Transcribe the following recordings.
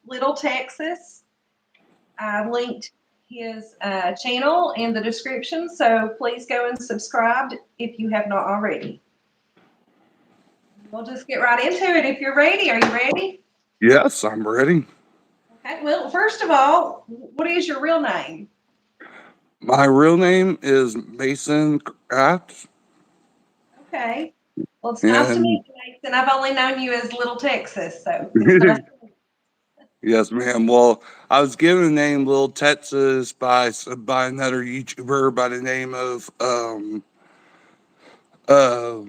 Little Texas. I linked his channel in the description, so please go and subscribe if you have not already. We'll just get right into it if you're ready. Are you ready? Yes, I'm ready. Okay, well, first of all, what is your real name? My real name is Mason Kraft, Okay. Well, it's nice to and meet you, Mason. I've only known you as Little Texas, so it's nice. yes, ma'am. Well, I was given the name Little Texas by another YouTuber by the name of uh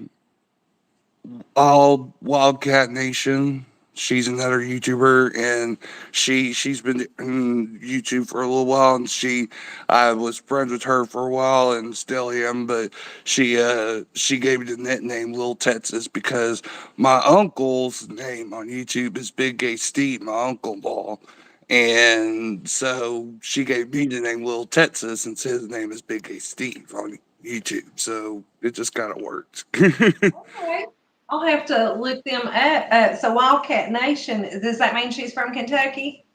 All Wildcat Nation. She's another YouTuber, and she's been in YouTube for a little while, and I was friends with her for a while, and still am. But she gave me the nickname Little Texas because my uncle's name on YouTube is Big Gay Steve, my uncle-in-law, and so she gave me the name Little Texas, since his name is Big Gay Steve on YouTube. So it just kind of worked. Okay. I'll have to look them up. So Wildcat Nation, does that mean she's from Kentucky?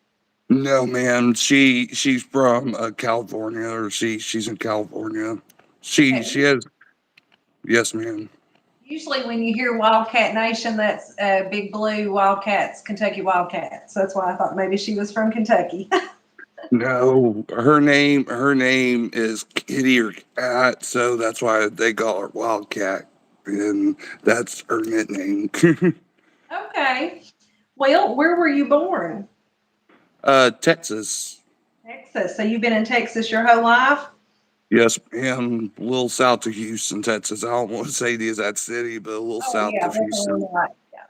No, man. She's from California, or she's in California. She Okay. has, yes, man. Usually when you hear Wildcat Nation, that's Big Blue Wildcats, Kentucky Wildcats. So that's why I thought maybe she was from Kentucky. No, her name is Kitty or Cat, so that's why they call her Wildcat, and that's her nickname. Okay. Well, where were you born? Texas. Texas. So you've been in Texas your whole life? Yes, ma'am. A little south of Houston, Texas. I don't want to say the exact city, but a little Oh, south yeah, of definitely Houston. not. Yeah.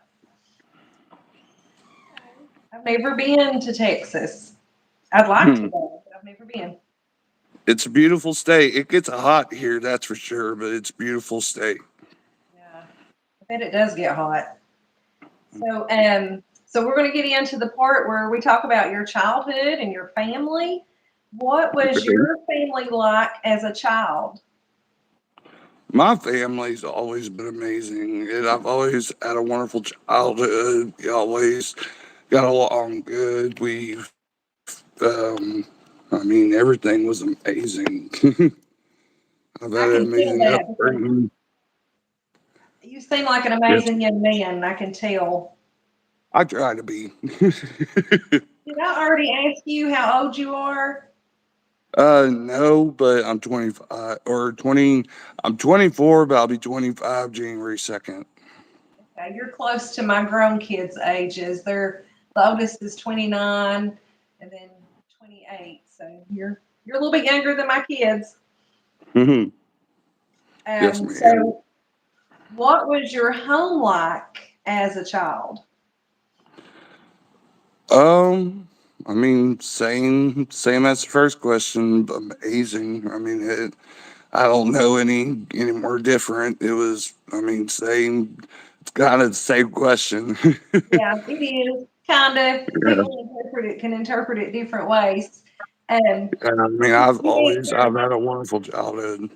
Okay. I've never been to Texas. I'd like to go, but I've never been. It's a beautiful state. It gets hot here, that's for sure, but it's a beautiful state. Yeah. I bet it does get hot. So we're going to get into the part where we talk about your childhood and your family. What was Okay. your family like as a child? My family's always been amazing, and I've always had a wonderful childhood. We always got along good. Everything was amazing. I've had I an can tell amazing that because upbringing. you seem like an Yes, amazing young man. I can tell. I try to be. Did I already ask you how old you are? No, but I'm 25 or 20. I'm 24, but I'll be 25 January 2nd. Okay, you're close to my grown kids' ages. The oldest is 29, and then 28. So you're a little bit younger than my kids. Mhm. Yes, ma'am. So what was your home like as a child? Um, same as the first question. Amazing. I don't know any more different. It was, same. It's kind of the same question. Yeah, it is kind of. Yeah. People can interpret it different ways. Um, And I've had a wonderful childhood.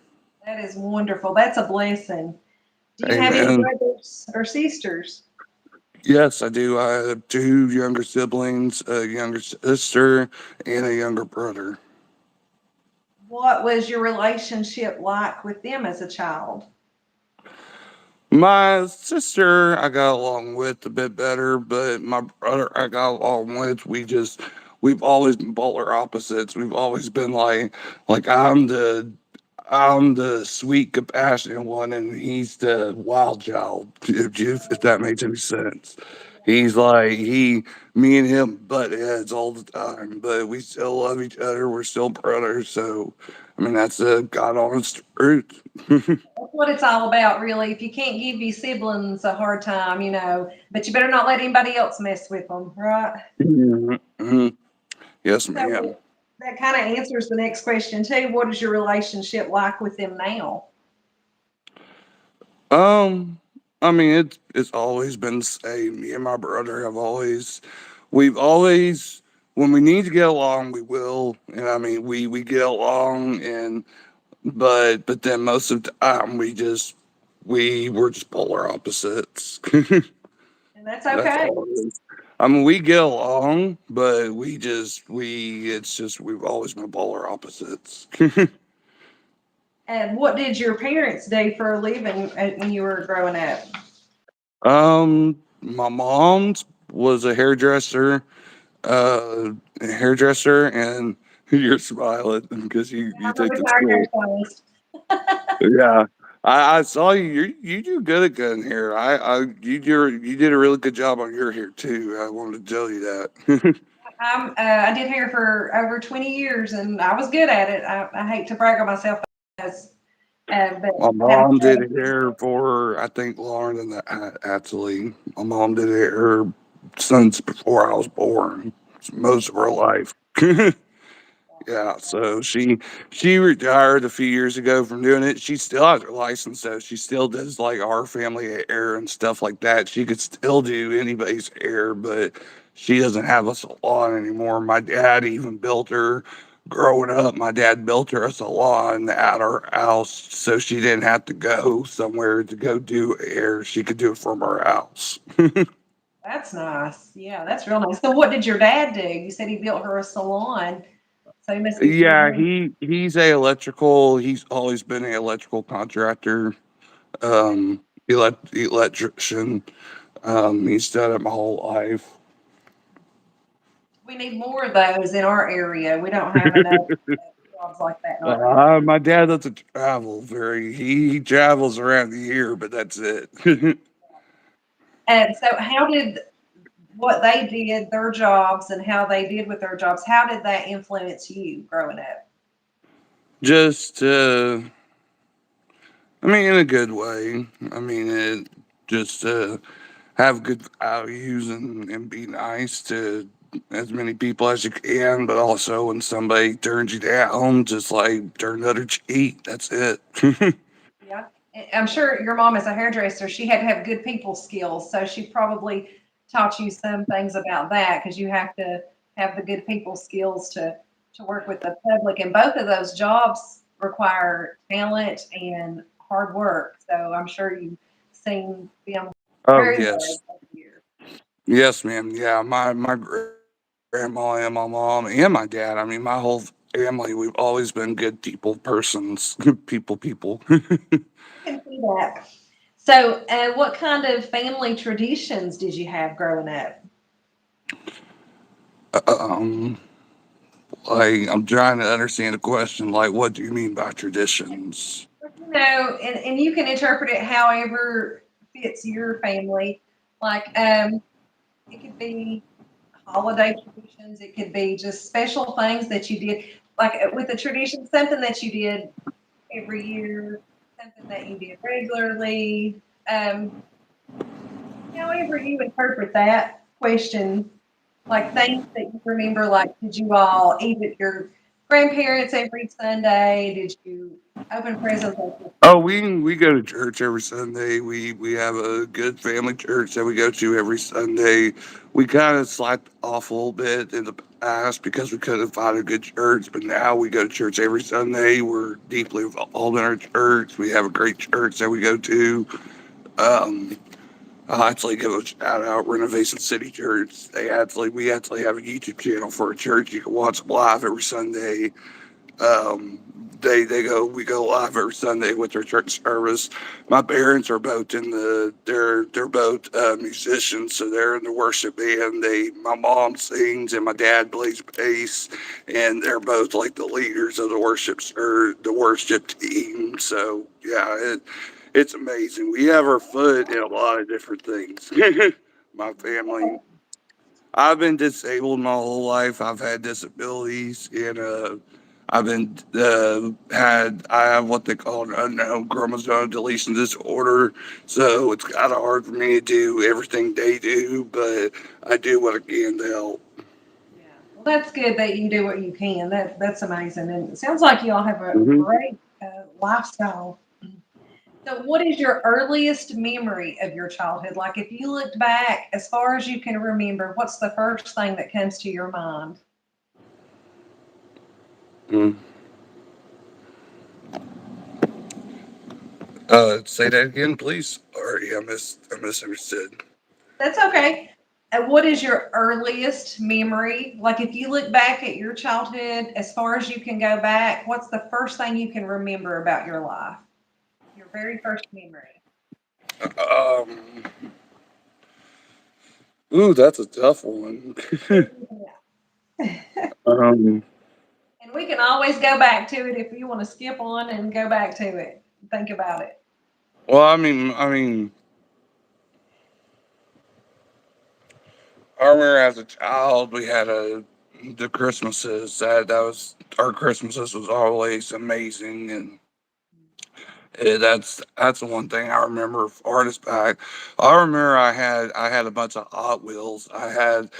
that is wonderful. That's a blessing. Do you have any Amen. brothers or sisters? Yes, I do. I have two younger siblings, a younger sister, and a younger brother. What was your relationship like with them as a child? My sister, I got along with a bit better, but my brother, I got along with. We've always been polar opposites. We've always been like I'm the sweet, compassionate one, and he's the wild child. If that makes any sense. He's like me and him butt heads all the time, but we still love each other. We're still brothers. So, that's the God honest truth. That's what it's all about, really. If you can't give your siblings a hard time, but you better not let anybody else mess with them, right? Mhm. Yes, ma'am. So that kind of answers the next question too. What is your relationship like with them now? Um, it's always been the same. Me and my brother we've always, when we need to get along, we will, and we get along, and but then most of the time we're just polar opposites. And that's That's okay. all it is. I mean, we get along, but we've always been polar opposites. And what did your parents do for a living when you were growing up? My mom's was a hairdresser, and you're smiling because you I'm a think that's retired cool. hairstylist. Yeah. I saw you. You do good at cutting hair. You did a really good job on your hair too. I wanted to tell you that. I did hair for over 20 years, and I was good at it. I hate to brag on myself, as, but My I have mom did very good hair skills. for, I think, Lauren and actually. My mom did hair since before I was born, most of her life. Yeah, so she retired a few years ago from doing it. She still has her license, so she still does like our family hair and stuff like that. She could still do anybody's hair, but she doesn't have a salon anymore. My dad even built her growing up. My dad built her a salon at our house, so she didn't have to go somewhere to go do hair. She could do it from her house. That's nice. Yeah, that's real nice. So, what did your dad do? You said he built her a salon, so he must be pretty Yeah, good. he's always been an electrical contractor, electrician. He's done it my whole life. We need more of those in our area. We don't have enough jobs like that in our area. My dad doesn't travel very. He travels around the year, but that's it. And so, how did what they did, their jobs, and how they did with their jobs, how did that influence you growing up? Just, I mean, in a good way. I mean, it just have good values and be nice to as many people as you can, but also when somebody turns you down, just like turn the other cheek. That's it. Yeah. I'm sure your mom is a hairdresser. She had to have good people skills. So she probably taught you some things about that because you have to have the good people skills to work with the public. And both of those jobs require talent and hard work. So I'm sure you've seen them Oh very well yes, over the years. yes, ma'am. Yeah, my grandma and my mom and my dad. I mean, my whole family. We've always been good people persons. People. I can see that. So, what kind of family traditions did you have growing up? um, like I'm trying to understand the question. Like, what do you mean by traditions? And you can interpret it however fits your family. Like, it could be holiday traditions. It could be just special things that you did, like with a tradition, something that you did every year, something that you did regularly. Um, However you interpret that question, like things that you remember, like did you all eat at your grandparents every Sunday? Did you open presents on Christmas? Oh, we go to church every Sunday. We have a good family church that we go to every Sunday. We kind of slacked off a little bit in the past because we couldn't find a good church, but now we go to church every Sunday. We're deeply involved in our church. We have a great church that we go to. Um, I'll actually give a shout out Renovation City Church. We actually have a YouTube channel for a church. You can watch them live every Sunday. Um, we go live every Sunday with their church service. My parents are both they're both musicians, so they're in the worship band. My mom sings and my dad plays bass, and they're both like the leaders of the worship team. So yeah, it's amazing. We have our foot in a lot of different things. My family. I've been disabled my whole life. I've had disabilities, and I have what they call an unknown chromosome deletion disorder. So it's kind of hard for me to do everything they do, but I do what I can to help. Yeah. Well, that's good that you do what you can. That's amazing, and it sounds like you all have a Hmm. great lifestyle. So, what is your earliest memory of your childhood? Like, if you looked back as far as you can remember, what's the first thing that comes to your mind? Say that again, please. Sorry, I misunderstood. That's okay. what is your earliest memory? Like if you look back at your childhood, as far as you can go back, what's the first thing you can remember about your life? Your very first memory. Um, ooh, that's a tough one. um, And we can always go back to it if you want to skip on and go back to it. Think about it. well, I remember as a child we had the Christmases that was our Christmases was always amazing, and that's the one thing I remember farthest back. I remember I had a bunch of Hot Wheels. I had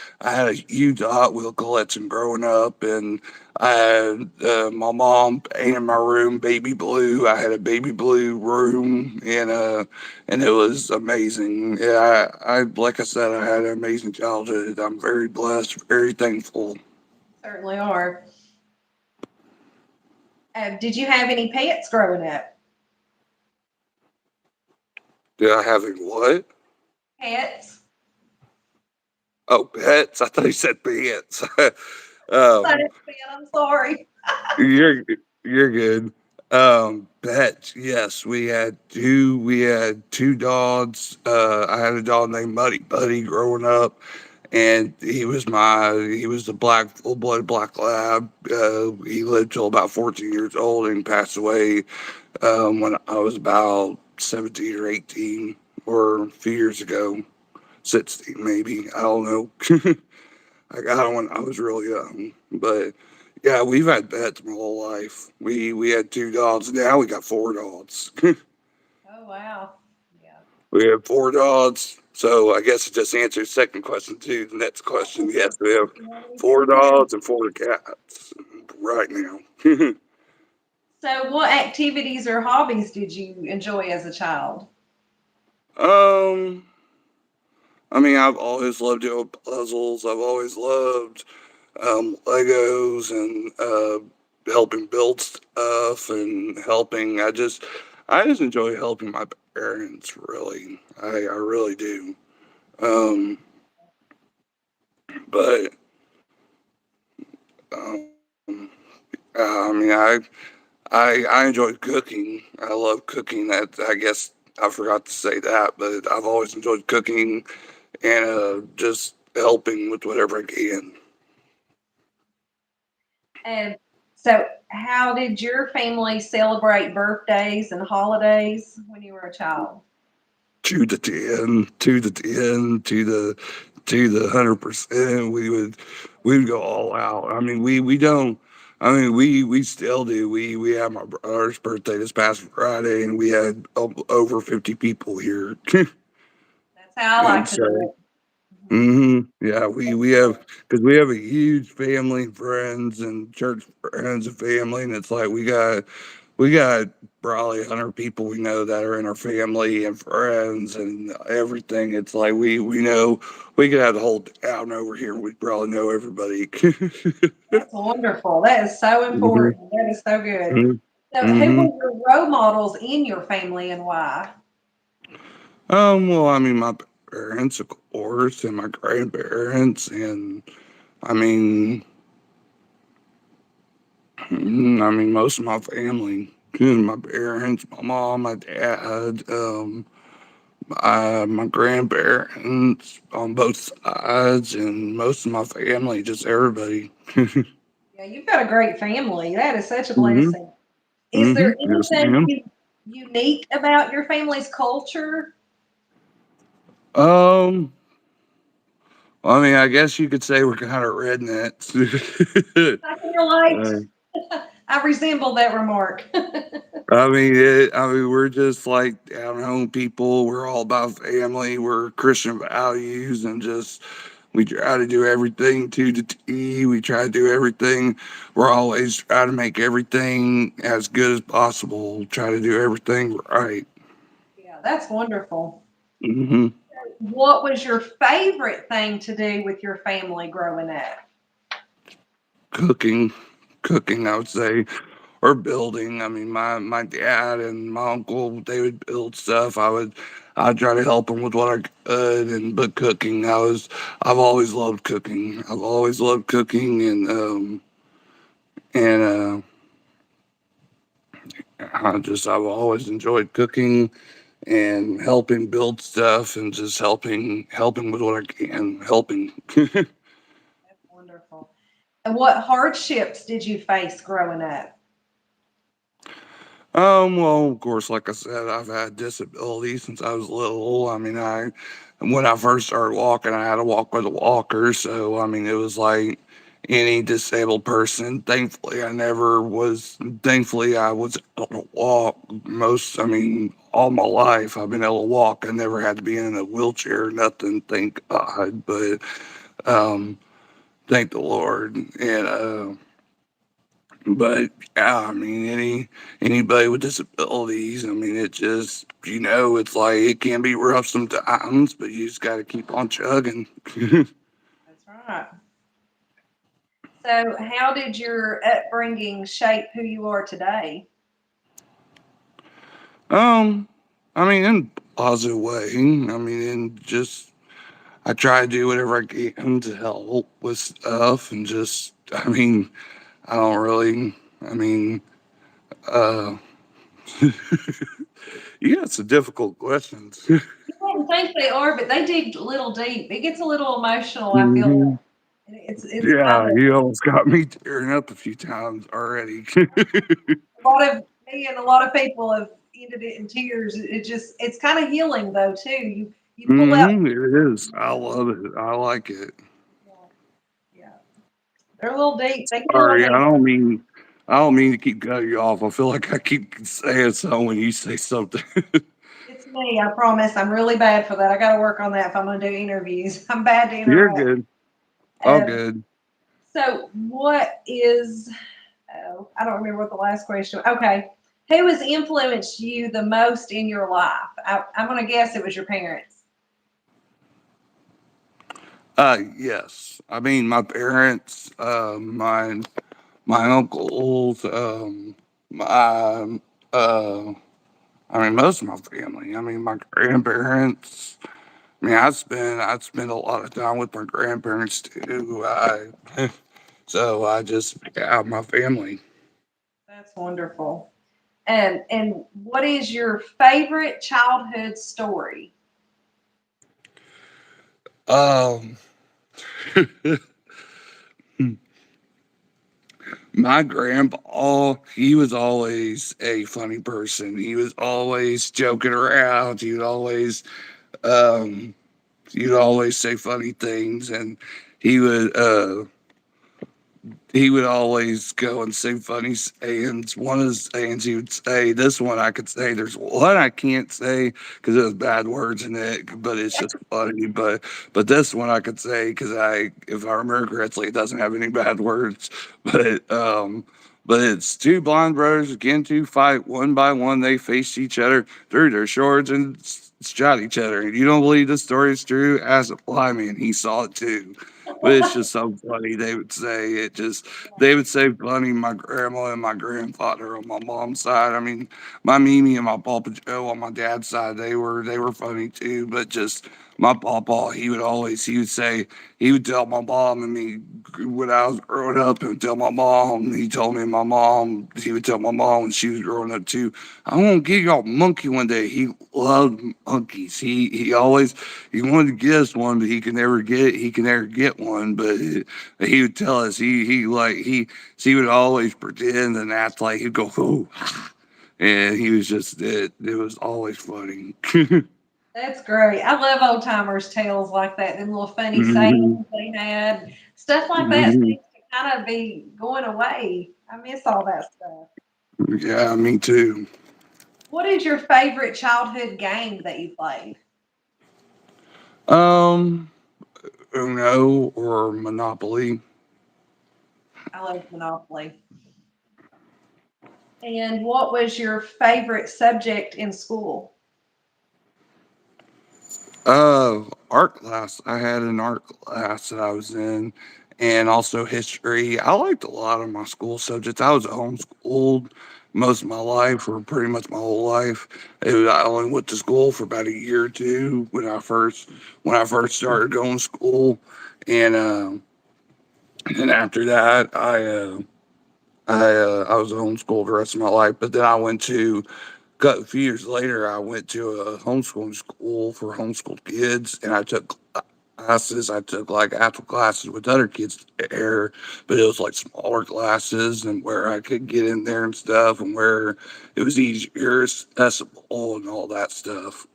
a huge Hot Wheel collection growing up, and I had my mom painted my room baby blue. I had a baby blue room, and it was amazing. Yeah, I like I said, I had an amazing childhood. I'm very blessed, very thankful. Certainly are. Did you have any pets growing up? Did I have any what? Pets? Oh, pets. I thought you said pets. I um, didn't see it. I'm sorry. You're you're good. Pets. Yes, we had two. We had two dogs. I had a dog named Muddy Buddy growing up, and he was the black full blood black lab. He lived till about 14 years old and passed away when I was about 17 or 18, or a few years ago, 16 maybe. I don't know. I got it when I was real young, but yeah, we've had pets my whole life. We had two dogs. Now we got four dogs. Oh, wow. Yeah. We have four dogs. So I guess it just answers the second question too. The next question, yes, we have You have four anything else? dogs and four cats right now. So, what activities or hobbies did you enjoy as a child? um, I mean, I've always loved doing puzzles. I've always loved Legos and helping build stuff and helping. I just enjoy helping my parents. Really, I really do. Um, but um, I mean, I enjoy cooking. I love cooking. That I guess I forgot to say that, but I've always enjoyed cooking and just helping with whatever I can. And so, how did your family celebrate birthdays and holidays when you were a child? To the 10, to the 10, to the 100%. We would go all out. I mean, we don't. I mean, we still do. We had my brother's birthday this past Friday, and we had over 50 people here. That's how I And like to so, do it. Mhm. yeah, we have because we have a huge family, friends, and church friends and family, and it's like we got probably 100 people we know that are in our family and friends and everything. It's like we know we could have the whole town over here. We'd probably know everybody. That's wonderful. That is so hmm important. That is so good. hmm So, who hmm were your role models in your family and why? Well, I mean, my parents, of course, and my grandparents, and I mean, most of my family, my parents, my mom, my dad, my grandparents on both sides, and most of my family, just everybody. Yeah, you've got a great family. That is such a hmm blessing. Is there Yes, anything ma'am. unique about your family's culture? Um, I mean, I guess you could say we're kind of rednecks. I can relate. Uh, I resemble that remark. we're just like down home people. We're all about family. We're Christian values, and just we try to do everything to the T. We try to do everything. We're always try to make everything as good as possible. Try to do everything right. Yeah, that's wonderful. hmm What was your favorite thing to do with your family growing up? Cooking, cooking. I would say or building. I mean, my dad and my uncle, they would build stuff. I'd try to help them with what I could. And but cooking, I've always loved cooking. I've always loved cooking, and I've always enjoyed cooking and helping build stuff and just helping with what I can, helping. That's wonderful. And what hardships did you face growing up? Well, of course, like I said, I've had disabilities since I was little. I mean, when I first started walking, I had to walk with a walker. So, I mean, it was like any disabled person. Thankfully, I was able to walk I mean, all my life. I've been able to walk. I never had to be in a wheelchair, nothing, thank God. But, um, thank the Lord. But yeah, I mean, anybody with disabilities, I mean, it just it's like it can be rough sometimes, but you just got to keep on chugging. That's right. So, how did your upbringing shape who you are today? um, I mean, in a positive way. I mean, I try to do whatever I can to help with stuff, and just, I mean, I don't really, I mean, uh, yeah, it's a difficult question. You wouldn't think they are, but they dig a little deep. It gets a little emotional, I feel Mhm. like. It's kind Yeah, of you almost got me tearing up a few times already. a lot of me and a lot of people have ended it in tears. It's kind of healing though too. You pull out. It is. I love it. I like it. Yeah, they're a little deep. They get a little Sorry, deep. I don't mean to keep cutting you off. I feel like I keep saying something when you say something. It's me. I promise. I'm really bad for that. I got to work on that if I'm going to do interviews. I'm bad to You're interrupt. good. All Um, good. so, what is? Oh, I don't remember what the last question. Okay, who has influenced you the most in your life? I'm going to guess it was your parents. Yes. I mean, my parents, my uncles, my, uh, I mean, most of my family. I mean, my grandparents. I mean, I'd spend a lot of time with my grandparents too. So I just yeah, my family. That's wonderful. And what is your favorite childhood story? Um, my grandpa, he was always a funny person. He was always joking around. Um, he'd always say funny things, and he would, uh, he would always go and say funny sayings. One of the sayings he would say, this one I could say, there's one I can't say because there's bad words in it, but it's just funny. But this one I could say because if I remember correctly, it doesn't have any bad words. But but it's two blind brothers again to fight one by one. They faced each other through their swords and shot each other. And you don't believe this story is true? Ask a blind man. He saw it too. But it's just so funny. They would say funny, my grandma and my grandfather on my mom's side. I mean, my Mimi and my Papa Joe on my dad's side, they were funny too. But just my papa, he would tell my mom and me when I was growing up, and tell my mom. He would tell my mom when she was growing up too. I'm gonna get y'all a monkey one day. He loved monkeys. He wanted to get us one, but he can never get one. But he would tell us he would always pretend and act like he'd go, oh, and he was just it was always funny. That's great. I love old timers tales like that. Them little funny sayings Mhm, they had, stuff like that mhm. seems to kind of be going away. I miss all that stuff. Yeah, me too. What is your favorite childhood game that you played? Um, Uno or Monopoly. I love Monopoly. And what was your favorite subject in school? Art class. I had an art class that I was in, and also history. I liked a lot of my school subjects. I was homeschooled most of my life, or pretty much my whole life. I only went to school for about a year or two when I first started going to school, and and after that, I was homeschooled the rest of my life. But then a few years later, I went to a homeschooling school for homeschooled kids, and I took classes. I took like actual classes with other kids there, but it was like smaller classes and where I could get in there and stuff, and where it was easier accessible and all that stuff.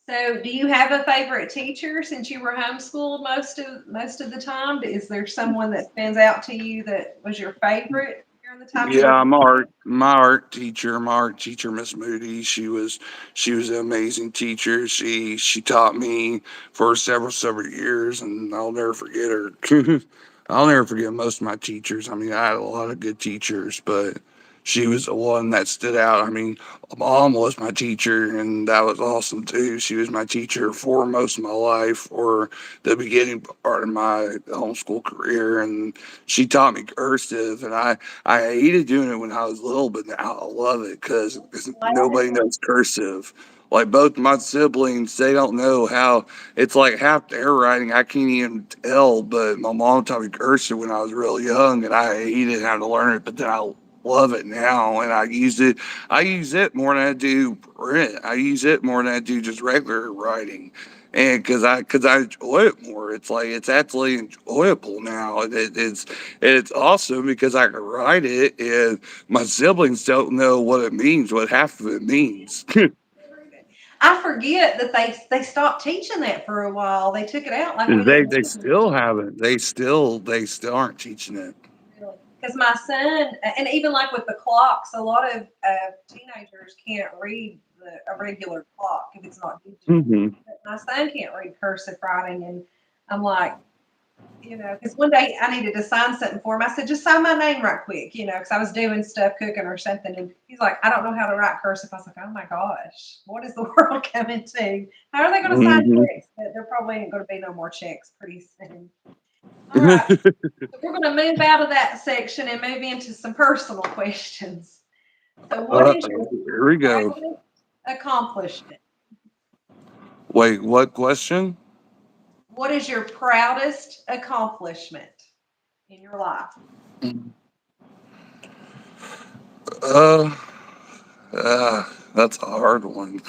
So, do you have a favorite teacher since you were homeschooled most of the time? Is there someone that stands out to you that was your favorite during the time you were? Yeah, my art teacher, Miss Moody, she was an amazing teacher. She taught me for several years, and I'll never forget her. I'll never forget most of my teachers. I mean, I had a lot of good teachers, but she was the one that stood out. I mean, my mom was my teacher, and that was awesome too. She was my teacher for most of my life, or the beginning part of my homeschool career, and she taught me cursive, and I hated doing it when I was little, but now I love it because nobody knows cursive. Like both my siblings, they don't know how it's like half their writing I can't even tell. But my mom taught me cursive when I was real young, and I hated having to learn it. But then I love it now, and I use it. I use it more than I do print. I use it more than I do just regular writing, and because I enjoy it more. It's like it's actually enjoyable now, and it's awesome because I can write it, and my siblings don't know what it means, what half of it means. I forget that they stopped teaching that for a while. They took it out like we They didn't. still haven't. They still aren't teaching it. Because my son, and even like with the clocks, a lot of teenagers can't read a regular clock if it's not digital. Hmm. But my son can't read cursive writing, and I'm like, because one day I needed to sign something for him. I said, just sign my name right quick, because I was doing stuff, cooking or something. And he's like, I don't know how to write cursive. I was like, oh my gosh, what is the world coming to? How are they going to sign Hmm. checks? There probably ain't going to be no more checks pretty soon. All right. So we're going to move out of that section and move into some personal questions. So, what is your Here we go. proudest accomplishment? Wait, what question? What is your proudest accomplishment in your life? Uh, that's a hard one.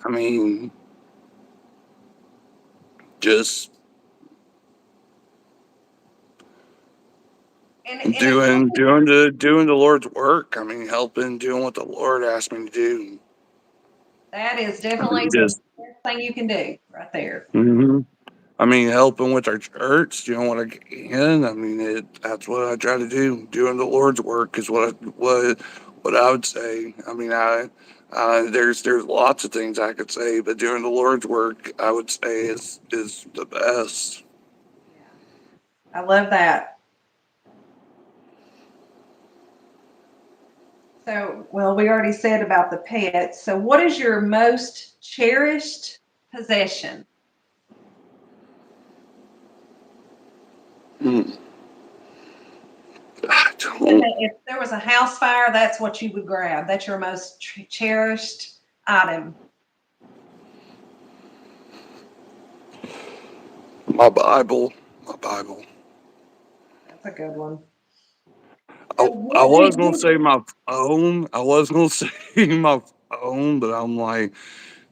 I mean, just And doing the Lord's work. I mean, helping, doing what the Lord asked me to do. that is I definitely mean, the just best thing you can do right there. hmm I mean, helping with our church, doing what I can. I mean, that's what I try to do. Doing the Lord's work is what I would say. I mean, there's lots of things I could say, but doing the Lord's work, I would say is the best. I love that. So, well, we already said about the pets. So, what is your most cherished possession? Hmm. I don't. If there was a house fire, that's what you would grab. That's your most cherished item. My Bible, my Bible. That's a good one. I, So, I what do was gonna you say my phone. I was gonna say my phone, but I'm like,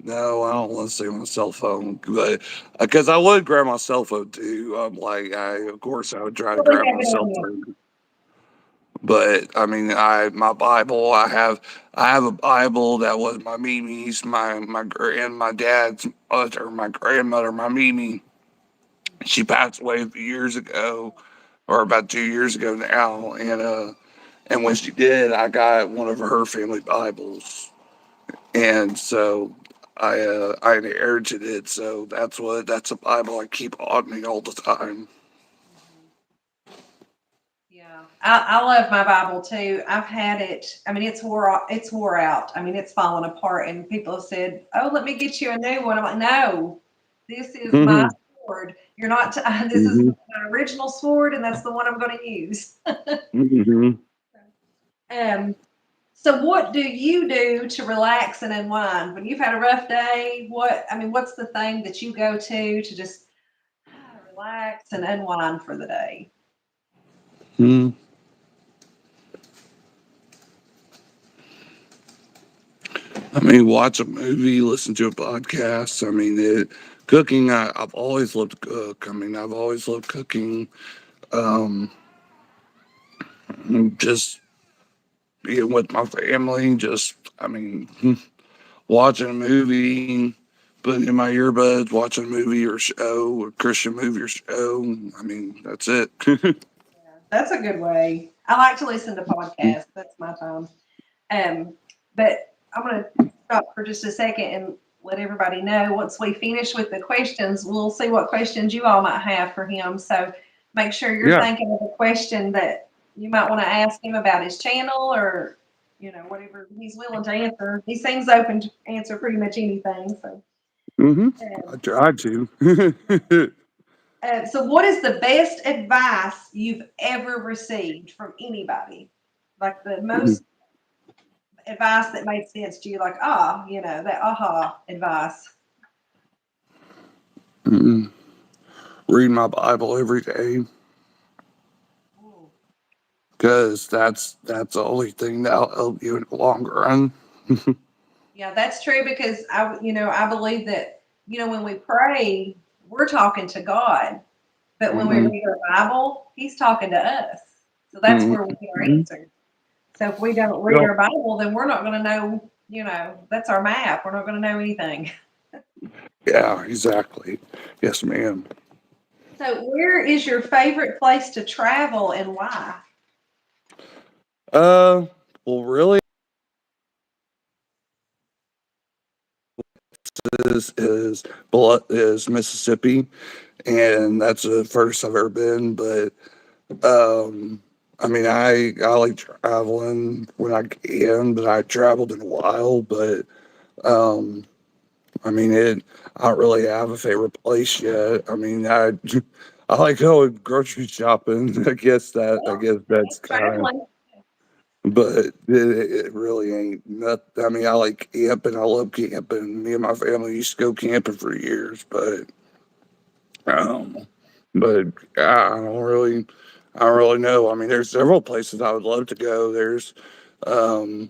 no, I don't want to say my cell phone, but because I would grab my cell phone too. I'm like, of course, I would try to probably grab have my it cell on you? phone. But I mean, my Bible. I have a Bible that was my Mimi's, and my dad's mother, my grandmother, my Mimi. She passed away a few years ago, or about 2 years ago now, and when she did, I got one of her family Bibles, and so I inherited it. So that's a Bible I keep on me all the time. Yeah, I love my Bible too. I've had it. I mean, it's wore out. I mean, it's fallen apart. And people have said, "Oh, let me get you a new one." I'm like, "No, This is my Mhm. sword. You're not, this is Mhm. my original sword, and that's the one I'm going to use. Mhm. Um, so what do you do to relax and unwind when you've had a rough day? What's the thing that you go to just relax and unwind for the day? Mhm. I mean, watch a movie, listen to a podcast. I mean, cooking. I've always loved to cook. I mean, I've always loved cooking. Um, just being with my family. Just, I mean, watching a movie, putting in my earbuds, watching a movie or show, a Christian movie or show. I mean, that's it. That's a good way. I like to listen to podcasts. That's my time. Um, but I'm going to stop for just a second and let everybody know once we finish with the questions, we'll see what questions you all might have for him. So make sure you're Yeah. thinking of a question that you might want to ask him about his channel or, whatever he's willing to answer. He seems open to answer pretty much anything. So, Hmm. I um, tried to. so what is the best advice you've ever received from anybody? Like the most advice that made sense to you, like, that aha advice. Mm. Read my Bible every day Mm. because that's the only thing that'll help you in the long run. Yeah, that's true because I believe that, when we pray, we're talking to God, but when we Hmm. read our Bible, He's talking to us. So that's Hmm. where we get our answers. So if we don't read Yep. our Bible, then we're not going to know, that's our map. We're not going to know anything. Yeah, exactly. Yes, ma'am. So where is your favorite place to travel and why? Uh, well, really, is Mississippi, and that's the first I've ever been. But um, I mean, I like traveling when I can, but I traveled in a while. But um, I mean, I don't really have a favorite place yet. I mean, I like going grocery shopping. I Well, guess that's that's kind of, traveling. but it really ain't nothing. I mean, I like camping. I love camping. Me and my family used to go camping for years, um, but I don't really know. I mean, there's several places I would love to go. Um,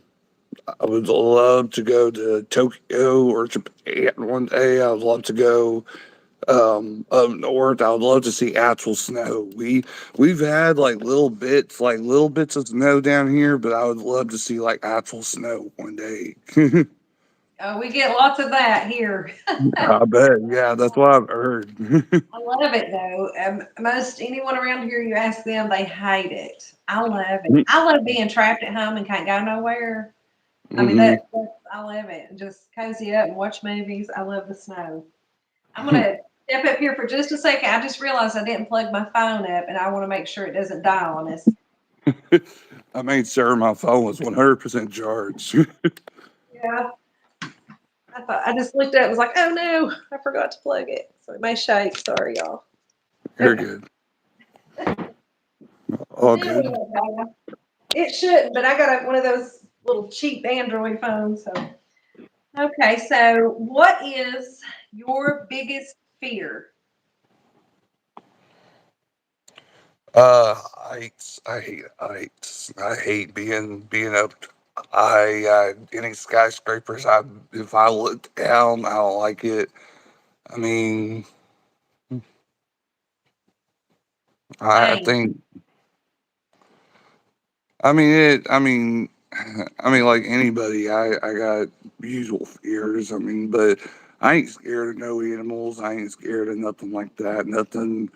I would love to go to Tokyo or Japan one day. I would love to go up north. I would love to see actual snow. We've had like little bits of snow down here, but I would love to see like actual snow one day. We get lots of that here. I bet. Yeah, that's what I've heard. I love it though. Most anyone around here, you ask them, they hate it. I love it. I love being trapped at home and can't go nowhere. I mean, Hmm. I love it. Just cozy up and watch movies. I love the snow. I'm gonna step up here for just a second. I just realized I didn't plug my phone up, and I want to make sure it doesn't die on us. I made sure my phone was 100% charged. Yeah, I just looked up and was like, oh no, I forgot to plug it, so it may shake. Sorry, y'all. You're Okay. good. All Now we good. won't die. It shouldn't, but I got one of those little cheap Android phones. So, okay. So, what is your biggest fear? Heights. I hate heights. I hate being up. Any skyscrapers. If I look down, I don't like it. I mean, I Same. think. I mean it. I mean, I mean like anybody. I got usual fears. I mean, but I ain't scared of no animals. I ain't scared of nothing like that. Nothing.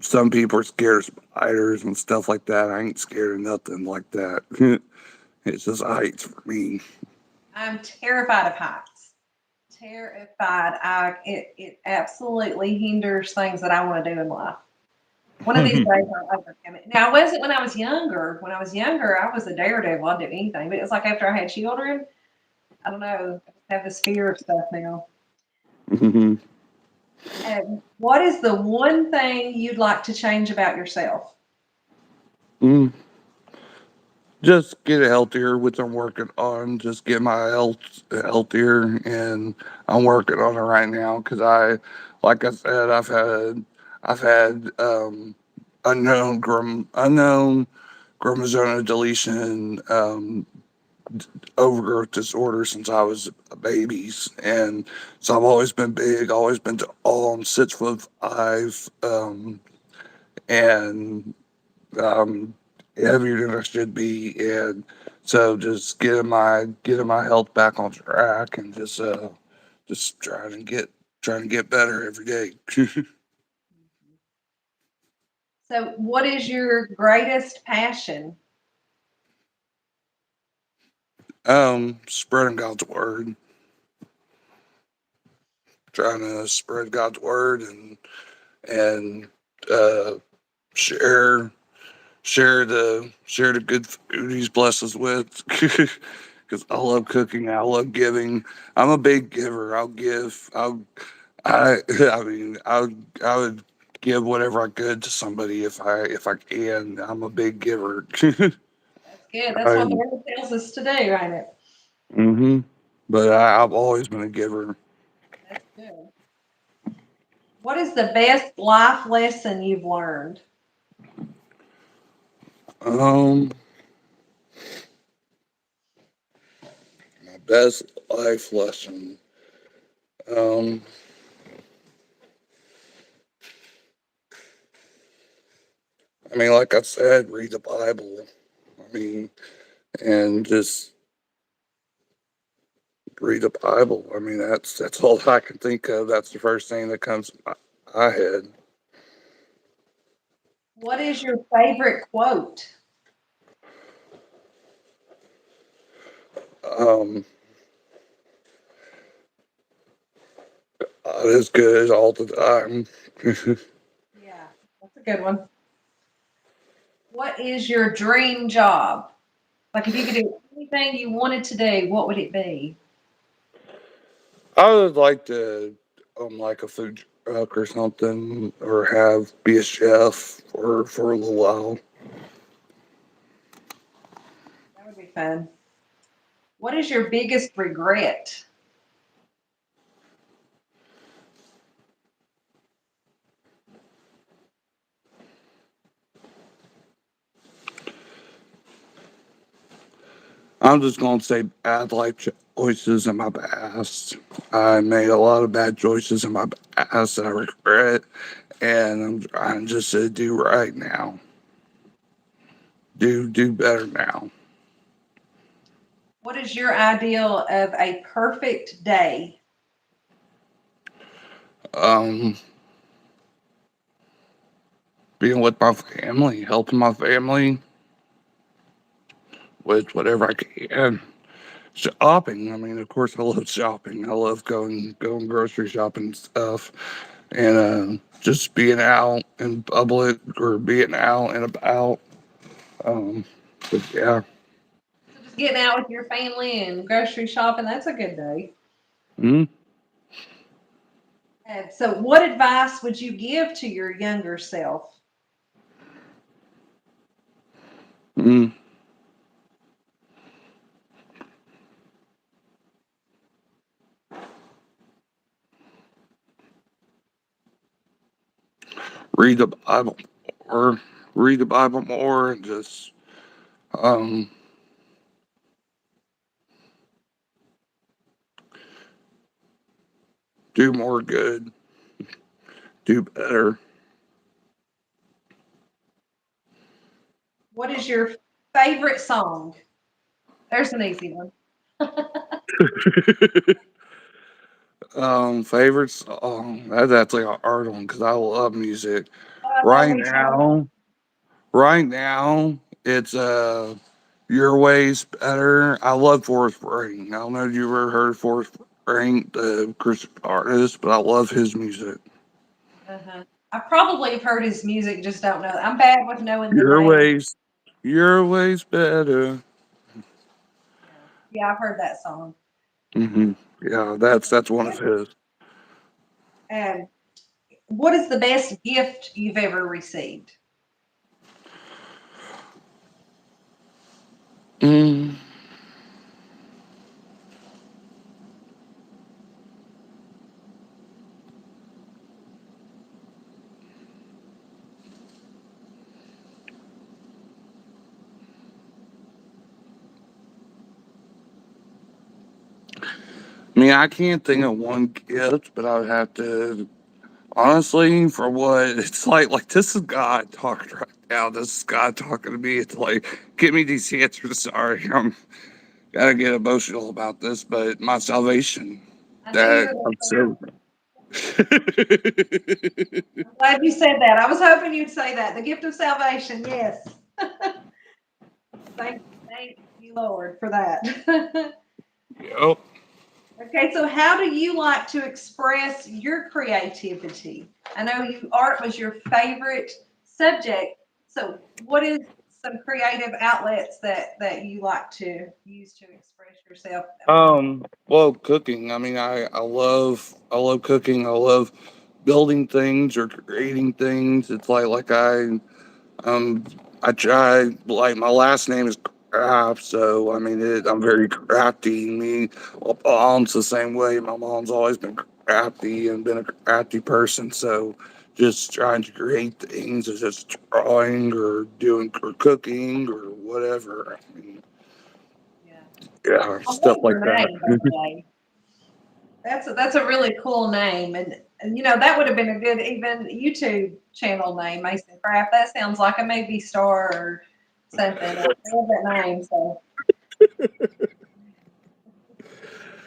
Some people are scared of spiders and stuff like that. I ain't scared of nothing like that. It's just heights for me. I'm terrified of heights. Terrified. It absolutely hinders things that I want to do in life. One of these days I'll overcome it. Now, I wasn't when I was younger. When I was younger, I was a daredevil. I'd do anything. But it was like after I had children, I don't know. I just have this fear of stuff now. Hmm. And what is the one thing you'd like to change about yourself? Mm, just get healthier, which I'm working on. Just get my health healthier, and I'm working on it right now because like I said, I've had unknown chromosome deletion, overgrowth disorder since I was a baby, and so I've always been big, always been to all 6'5", and um, heavier than I should be, and so just getting my health back on track, and just trying to get better every day. So, what is your greatest passion? Spreading God's word, trying to spread God's word, and uh, share share the good food He's blessed us with. Because I love cooking, I love giving. I'm a big giver. I'll give. I I mean I would give whatever I could to somebody if I can. I'm a big giver. That's good. That's what the I, Bible tells us to do, ain't it? hmm But I've always been a giver. That's good. What is the best life lesson you've learned? Um, my best life lesson. Um, I mean, like I said, read the Bible. I mean, and just read the Bible. I mean, that's all I can think of. That's the first thing that comes to my head. What is your favorite quote? Um, Not as good all the time. Yeah, that's a good one. What is your dream job? Like, if you could do anything you wanted to do, what would it be? I would like to like a food truck or something, or be a chef for a little while. That would be fun. What is your biggest regret? I'm just gonna say bad life choices in my past. I made a lot of bad choices in my past that I regret, and I'm trying just to do right now. Do better now. What is your ideal of a perfect day? Um, Being with my family, helping my family with whatever I can. Shopping. I mean, of course, I love shopping. I love going grocery shopping and stuff, and just being out in public or being out and about. Um, but yeah. So, just getting out with your family and grocery shopping, that's a good day. mm And so, what advice would you give to your younger self? mm Read the Bible, or read the Bible more, and just um, do more good, do better. What is your favorite song? There's an easy one. Favorite song. That's actually a hard one because I love music. I know Right we talk. now, right now, it's Your Way's Better. I love Forrest Frank. I don't know if you ever heard Forrest Frank, the Christian artist, but I love his music. Uh-huh. I probably have heard his music, just don't know. I'm bad with knowing the Your name. ways, your ways better. Yeah, yeah, I've heard that song. hmm Yeah, that's one of his. And what is the best gift you've ever received? Mm. I mean, I can't think of one gift, but I would have to honestly, for what it's like this is God talking right now. This is God talking to me. It's like, give me these answers. Sorry, I'm gotta get emotional about this, but my salvation. I knew you That were going I'm to say so. that. I'm glad you said that. I was hoping you'd say that. The gift of salvation. Yes. Thank you, Lord, for that. Yep. Okay, so how do you like to express your creativity? I know art was your favorite subject. So what is some creative outlets that you like to use to express yourself? Well, cooking. I mean, I love cooking. I love building things or creating things. It's um I try, like, my last name is Craft, so I mean I'm very crafty. Me, well, mom's the same way. My mom's always been crafty and been a crafty person. So just trying to create things, is just drawing or doing or cooking or whatever. I mean, Yeah. yeah, I stuff love like your that. name, by the way. That's a really cool name, and that would have been a good even YouTube channel name, Mason Craft. That sounds like a movie star or something. I love that name. So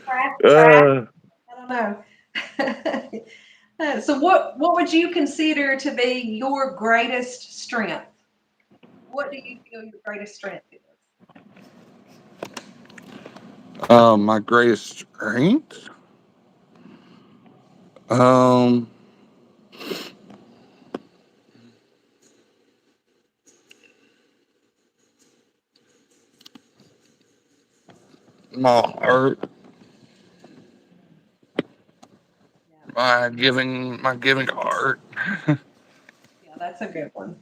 Craft. Uh, I don't know. So what would you consider to be your greatest strength? What do you feel your greatest strength is? my greatest strength. Um, my heart, Yeah, my giving heart. yeah, that's a good one.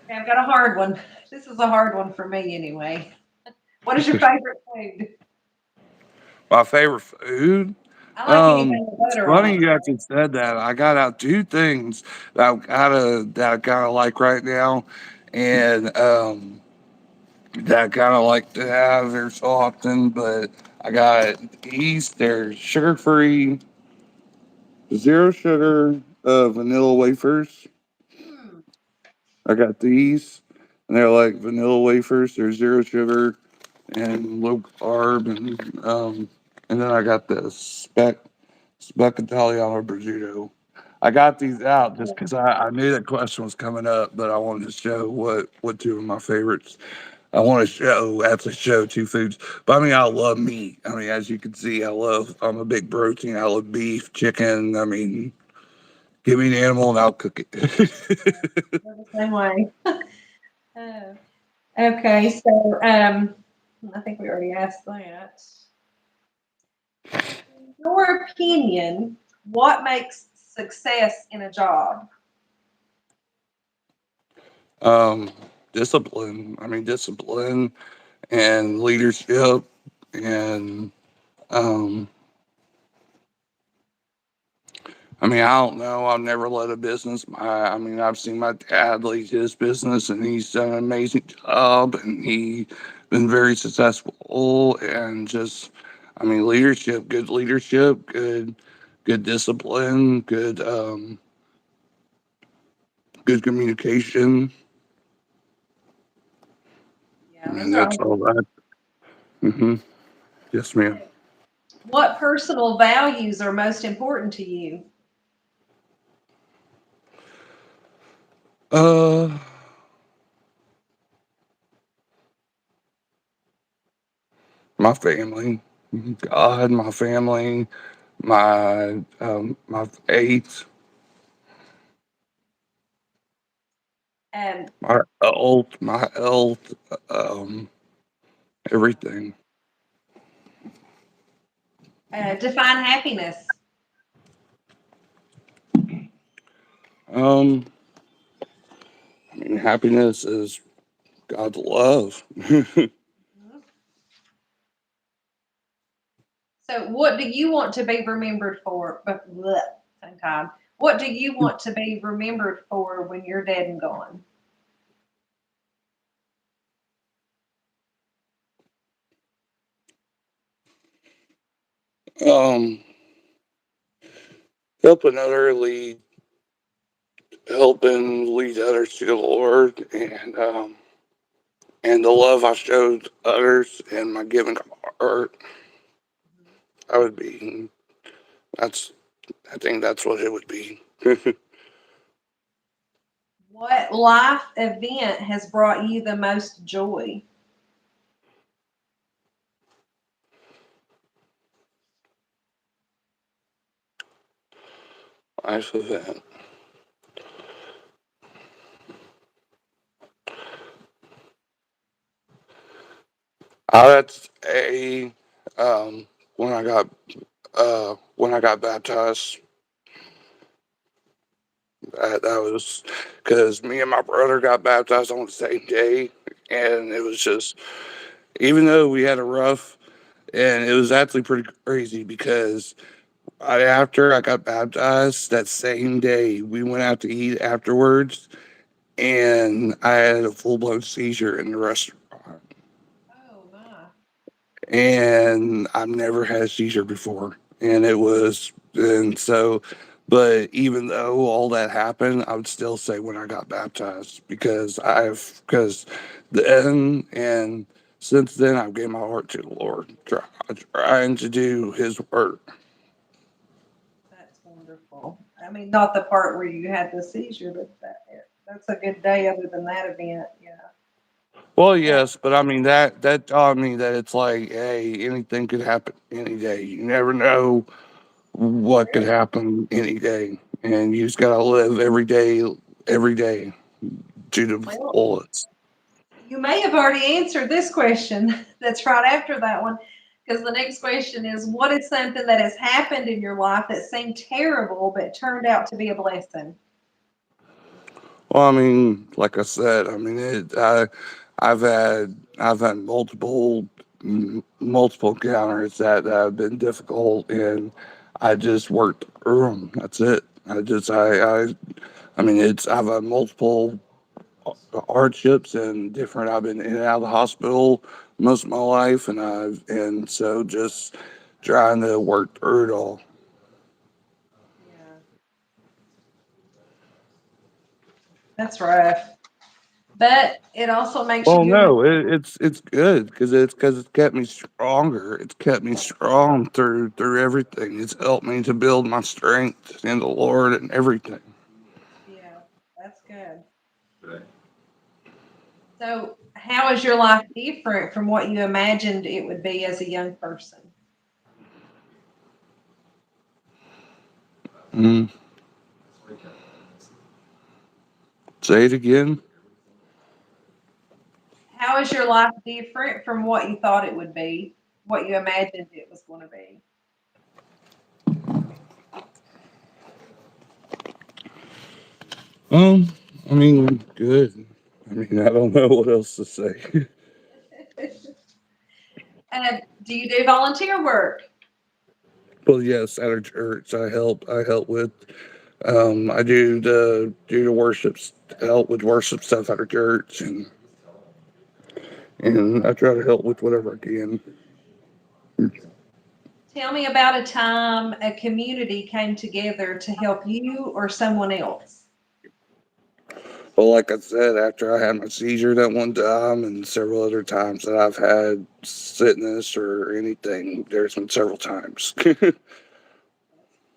Okay, I've got a hard one. This is a hard one for me anyway. What is your favorite food? My favorite food. I like anything with It's butter on funny it. you actually said that. I got out two things that I kind of like right now, and that I kind of like to have every so often. But I got these. They're sugar free, zero sugar, vanilla wafers. Hmm. I got these, and they're like vanilla wafers. They're zero sugar and low carb, and then I got the Speck Italiano prosciutto. I got these out just because I knew that question was coming up, but I wanted to show what two of my favorites. I want to actually show two foods. But I mean, I love meat. I mean, as you can see, I'm a big protein. I love beef, chicken. I mean, give me an animal and I'll cook it. Feel the same way. Oh, okay, so I think we already asked that. In your opinion, what makes success in a job? um, Discipline. I mean, discipline and leadership and um, I mean, I don't know. I've never led a business. I mean, I've seen my dad lead his business, and he's done an amazing job, and he been very successful. And just, I mean, leadership, good discipline, good communication. I Yeah, mean, those are that's all all that. Hmm. Yes, ma'am. good. What personal values are most important to you? Uh, my family, God, my family, my faith. Um, My health, um, everything. define happiness. Um, I mean, happiness is God's love. So, what do you want to be remembered for? Bleh, same time. What do you want to be remembered for when you're dead and gone? um, helping other lead, helping lead others to the Lord, and the love I showed others and my giving heart. I would be. That's. I think that's what it would be. What life event has brought you the most joy? Life event. That's a um, when I got baptized. That was because me and my brother got baptized on the same day, and it was just even though we had a rough, and it was actually pretty crazy because after I got baptized that same day, we went out to eat afterwards, and I had a full blown seizure in the restaurant. Oh my. And I've never had a seizure before. And it was, and so, but even though all that happened, I would still say when I got baptized because then, and since then, I've gave my heart to the Lord, trying to do His work. That's wonderful. I mean, not the part where you had the seizure, but that's a good day other than that event. Yeah. Well, Yeah. yes, but I mean that taught me that it's like, hey, anything could happen any day. You never know what could happen any day, and you just gotta live every day to the Well, fullest. you may have already answered this question that's right after that one, because the next question is, what is something that has happened in your life that seemed terrible but turned out to be a blessing? Well, I mean, like I said, I mean, I've had multiple encounters that have been difficult, and I just worked through them. That's it. I mean, I've had multiple hardships and different. I've been in and out of the hospital most of my life, and so just trying to work through it all. Yeah, that's rough. But it also makes you Well, who you no, it's good because it's kept me stronger. It's kept me strong through everything. It's helped me to build my strength in the Lord and everything. yeah, that's good. So, how is your life different from what you imagined it would be as a young person? Mm. Say it again. How is your life different from what you thought it would be, what you imagined it was going to be? Um, I mean, good. I mean, I don't know what else to say. Do you do volunteer work? Well, yes, at our church, I help with. I do the help with worship stuff at our church, and I try to help with whatever I can. Tell me about a time a community came together to help you or someone else. Well, like I said, after I had my seizure that one time, and several other times that I've had sickness or anything, there's been several times.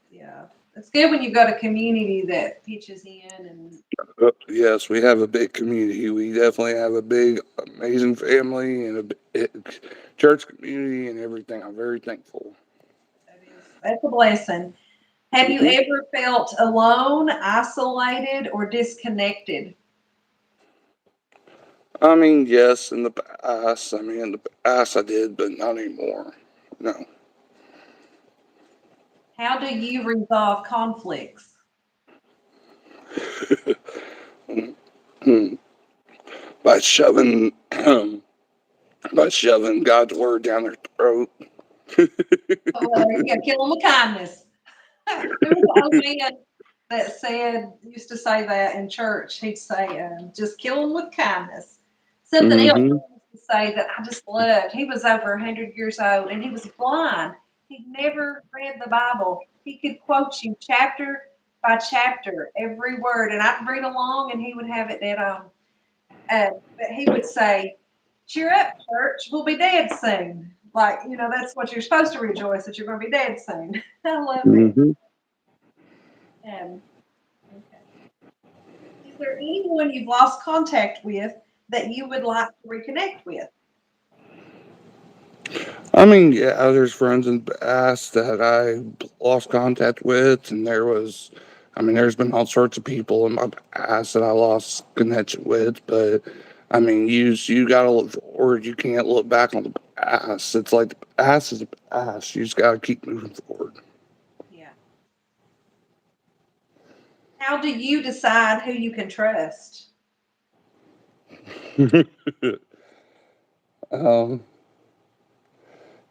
Yeah, it's good when you've got a community that pitches in and Yes, we have a big community. We definitely have a big, amazing family and church community and everything. I'm very thankful. that's a blessing. Have you Mhm. ever felt alone, isolated, or disconnected? I mean, yes, in the past. I mean, in the past I did, but not anymore. No. How do you resolve conflicts? by shoving by shoving God's word down their throat. Oh, well, there you go. Kill them with kindness. Who was the old man that used to say that in church? He'd say, just kill them with kindness. Something else Mm-hmm. he used to say that I just loved. He was over 100 years old and he was blind. He'd never read the Bible. He could quote you chapter by chapter, every word, and I'd read along and he would have it dead on. But he would say, cheer up, church, we'll be dead soon. Like, that's what you're supposed to rejoice, that you're going to be dead soon. I love it. Mm-hmm. Okay. Is there anyone you've lost contact with that you would like to reconnect with? I mean, yeah, there's friends in the past that I lost contact with, and there's been all sorts of people in my past that I lost connection with. But I mean, you gotta look forward. You can't look back on the past. It's like the past is the past. You just gotta keep moving forward. Yeah. How do you decide who you can trust? um,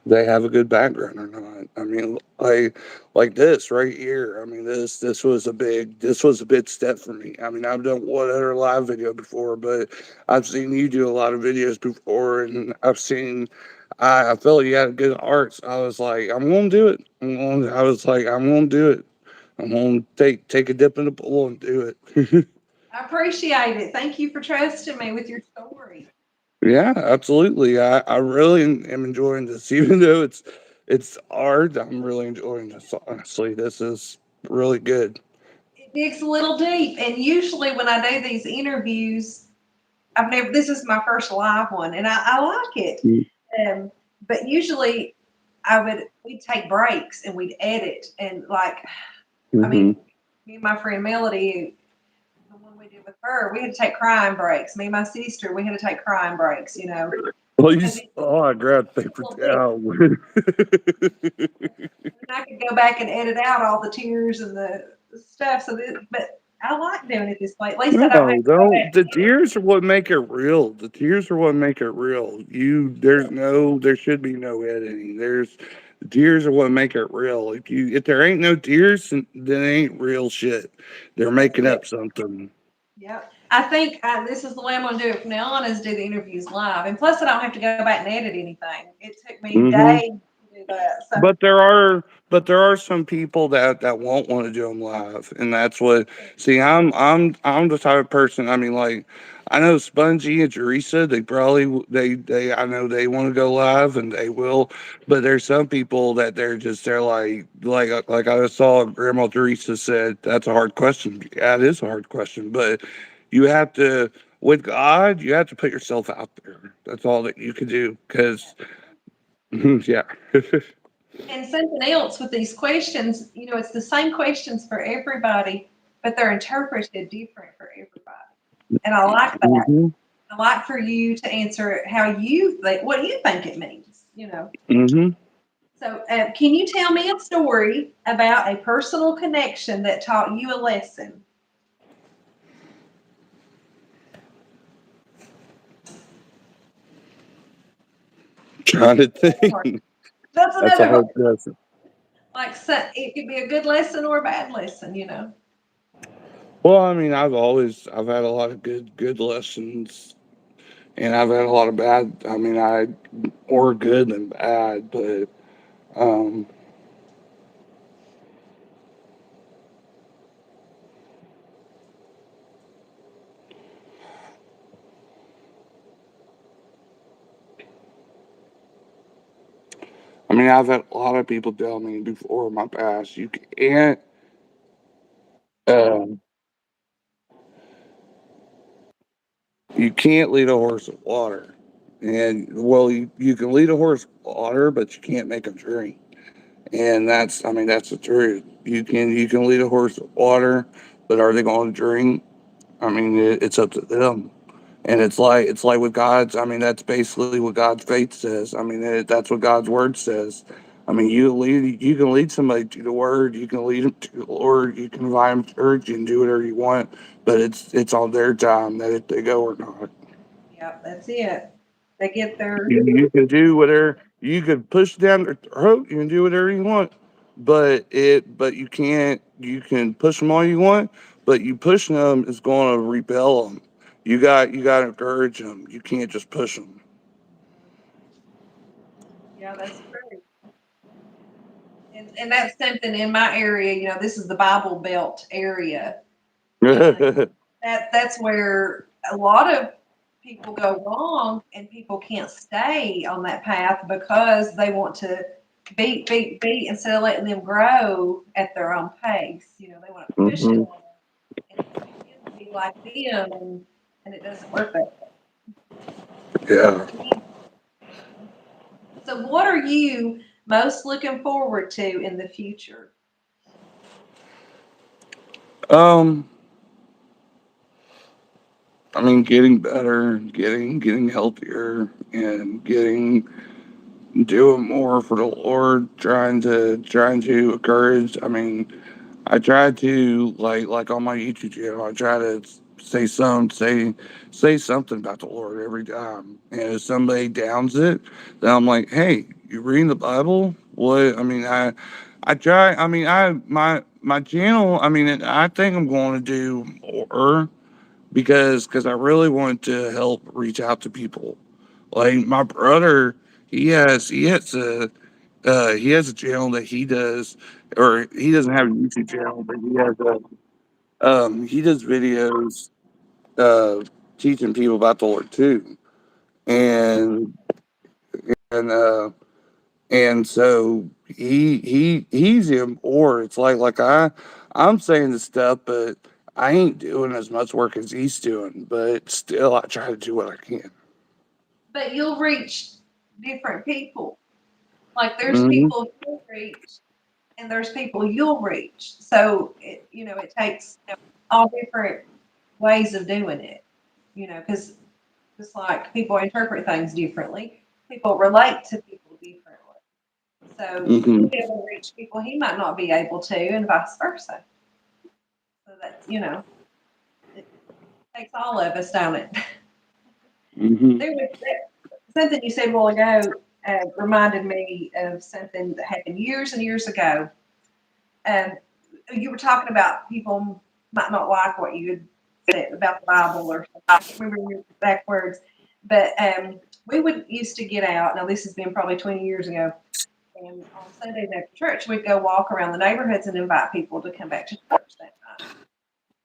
they have a good background or not. I mean, like this right here. I mean, this was a big step for me. I mean, I've done one other live video before, but I've seen you do a lot of videos before, and I felt you had a good art. So I was like, I'm gonna do it. I was like, I'm gonna do it. I'm gonna take a dip in the pool and do it. I appreciate it. Thank you for trusting me with your story. Yeah, absolutely. I really am enjoying this, even though it's hard. I'm really enjoying this. Honestly, this is really good. It digs a little deep. And usually when I do these interviews, this is my first live one and I like it. Um, but usually we'd take breaks and we'd edit and I mean, Mm-hmm. me and my friend Melody, the one we did with her, we had to take crying breaks. Me and my sister, we had to take crying breaks. Because it's I grabbed a paper little deep. towel. And I could go back and edit out all the tears and the stuff. But I like doing it this way. At least I don't have No, to go don't. back. The tears are what make it real. The tears are what make it real. There should be no editing. The tears are what make it real. If there ain't no tears, then it ain't real shit. They're That's making it. up something. Yeah. I think this is the way I'm going to do it from now on is do the interviews live. And plus, I don't have to go back and edit anything. It took me Hmm. days to do that. So, But there are some people that won't want to do them live, and that's what. See, I'm the type of person. I mean, like, I know Spongy and Teresa. They I know they want to go live, and they will. But there's some people that they're like I saw Grandma Teresa said. That's a hard question. Yeah, it is a hard question, but you have to. With God, you have to put yourself out there. That's all that you can do. Because, yeah. and something else with these questions, it's the same questions for everybody, but they're interpreted different for everybody. And I like that. Hmm. I like for you to answer it how you think, what you think it means. Hmm. So, can you tell me a story about a personal connection that taught you a lesson? Trying to Or- think. That's That's a another hard one. question. It could be a good lesson or a bad lesson. Well, I mean, I've had a lot of good lessons, and I've had a lot of bad. I mean, I more good than bad, but um, I mean, I've had a lot of people tell me before in my past, um, you can't lead a horse with water, and well, you can lead a horse with water, but you can't make him drink. And I mean, that's the truth. You can lead a horse with water, but are they going to drink? I mean, it's up to them. And it's like with God's. I mean, that's basically what God's faith says. I mean, that's what God's word says. I mean, you can lead somebody to the word, you can lead them to the Lord, you can invite them to church, you can do whatever you want, but it's on their time that if they go or not. Yep, that's it. They get their, You can do whatever you can push down their throat, you can do whatever you want, but you can't. You can push them all you want, but you pushing them is going to repel them. You got to encourage them. You can't just push them. yeah, that's true. And that's something in my area, this is the Bible Belt area. And that's where a lot of people go wrong and people can't stay on that path because they want to beat instead of letting them grow at their own pace. They want to push it Hmm. and be like them and it doesn't work that Yeah. way. So what are you most looking forward to in the future? Um. I mean, getting better, getting healthier, and getting doing more for the Lord. Trying to encourage. I mean, I try to like on my YouTube channel. I try to say something about the Lord every time. And if somebody downs it, then I'm like, hey, you reading the Bible? What? I mean, I try. I mean, my channel. I mean, I think I'm going to do more because I really want to help reach out to people. Like my brother, he has a channel that he does, or he doesn't have a YouTube channel, but he does videos uh teaching people about the Lord too, and and uh and so he's in, or it's like I'm saying the stuff, but I ain't doing as much work as he's doing, but still I try to do what I can. But you'll reach different people. Like there's Hmm. people you'll reach and there's people you'll reach. So it takes all different ways of doing it. Because just like people interpret things differently, people relate to people differently. So Hmm. you'll be able to reach people he might not be able to, and vice versa. So that's it takes all of us, don't it? Hmm. There was something you said a while ago reminded me of something that happened years and years ago. Um, you were talking about people might not like what you had said about the Bible, or I can't remember your exact words, but we would used to get out. Now this has been probably 20 years ago. And on Sundays after church, we'd go walk around the neighborhoods and invite people to come back to church that night.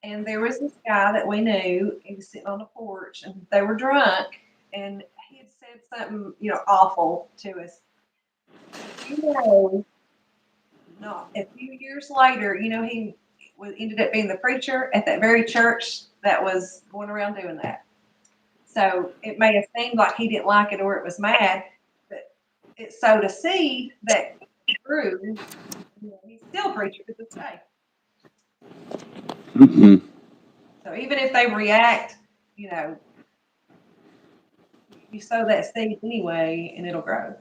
And there was this guy that we knew. He was sitting on the porch, and they were drunk, and he had said something, awful to us. But not a few years later, he ended up being the preacher at that very church that was going around doing that. So it may have seemed like he didn't like it or it was mad, but it sowed a seed that grew. He's still a preacher to this day. Hmm. So even if they react, you know, you sow that seed anyway and it'll grow.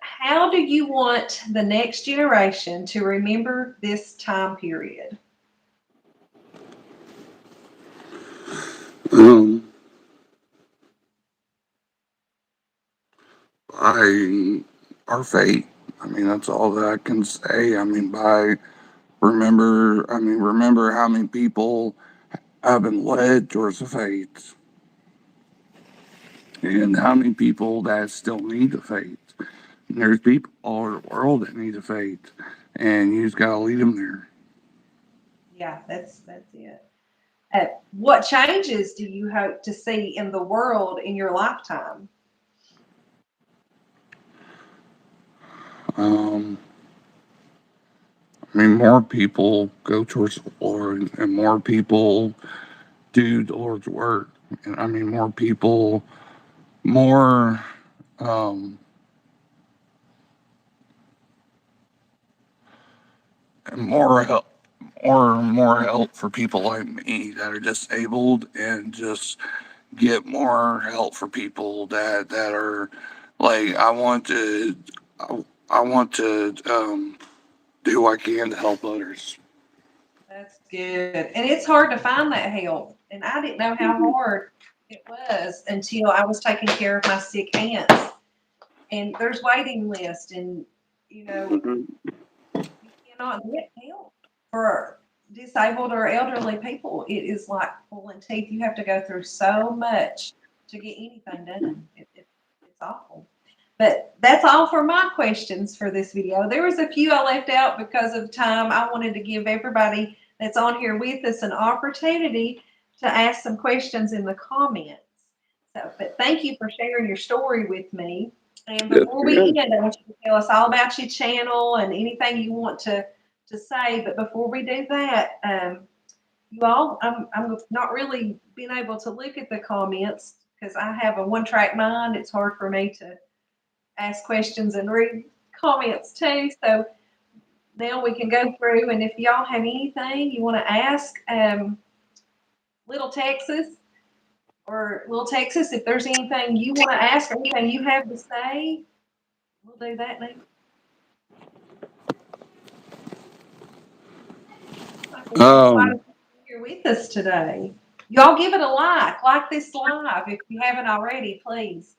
How do you want the next generation to remember this time period? Um, by our faith. I mean, that's all that I can say. I mean, remember how many people have been led towards the faith, and how many people that still need the faith. And there's people all over the world that need the faith, and you just gotta lead them there. Yeah, that's it. What changes do you hope to see in the world in your lifetime? Um, I mean, more people go towards the Lord, and more people do the Lord's work. And I mean, more, um, and more help for people like me that are disabled, and just get more help for people Like I want to do what I can to help others. That's good. And it's hard to find that help. And I didn't know how hard it was until I was taking care of my sick aunts. And there's waiting lists, and you know, you cannot get help for disabled or elderly people. It is like pulling teeth. You have to go through so much to get anything done. It's awful. But that's all for my questions for this video. There was a few I left out because of time. I wanted to give everybody that's on here with us an opportunity to ask some questions in the comments. So, but thank you for sharing your story with me. And Yes, before we end, I want you to tell us all about your channel and anything you want to say. But before we do that, you all, I'm not really being able to look at the comments because I have a one-track mind. It's hard for me to ask questions and read comments too. So now we can go through, and if y'all have anything you want to ask, Little Texas or Little Texas, if there's anything you want to ask or anything you have to say, we'll do that now. Um, Here with us today. Y'all give it a like this live if you haven't already, please.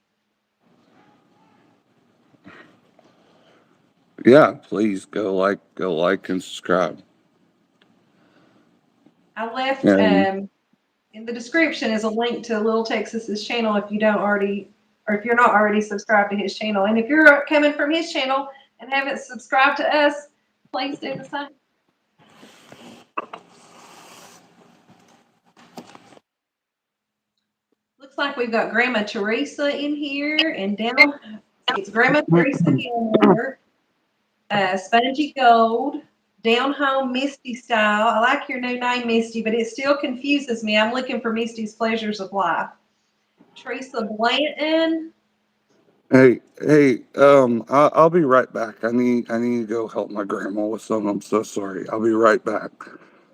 yeah, please go like and subscribe. I left And in the description is a link to Little Texas's channel if you don't already, or if you're not already subscribed to his channel. And if you're coming from his channel and haven't subscribed to us, please do the same. Looks like we've got Grandma Teresa in here, and down it's Grandma Teresa Gilmore, Spongy Gold, Down Home Misty Style. I like your new name, Misty, but it still confuses me. I'm looking for Misty's Pleasures of Life. Teresa Blanton. I'll be right back. I need to go help my grandma with something. I'm so sorry. I'll be right back.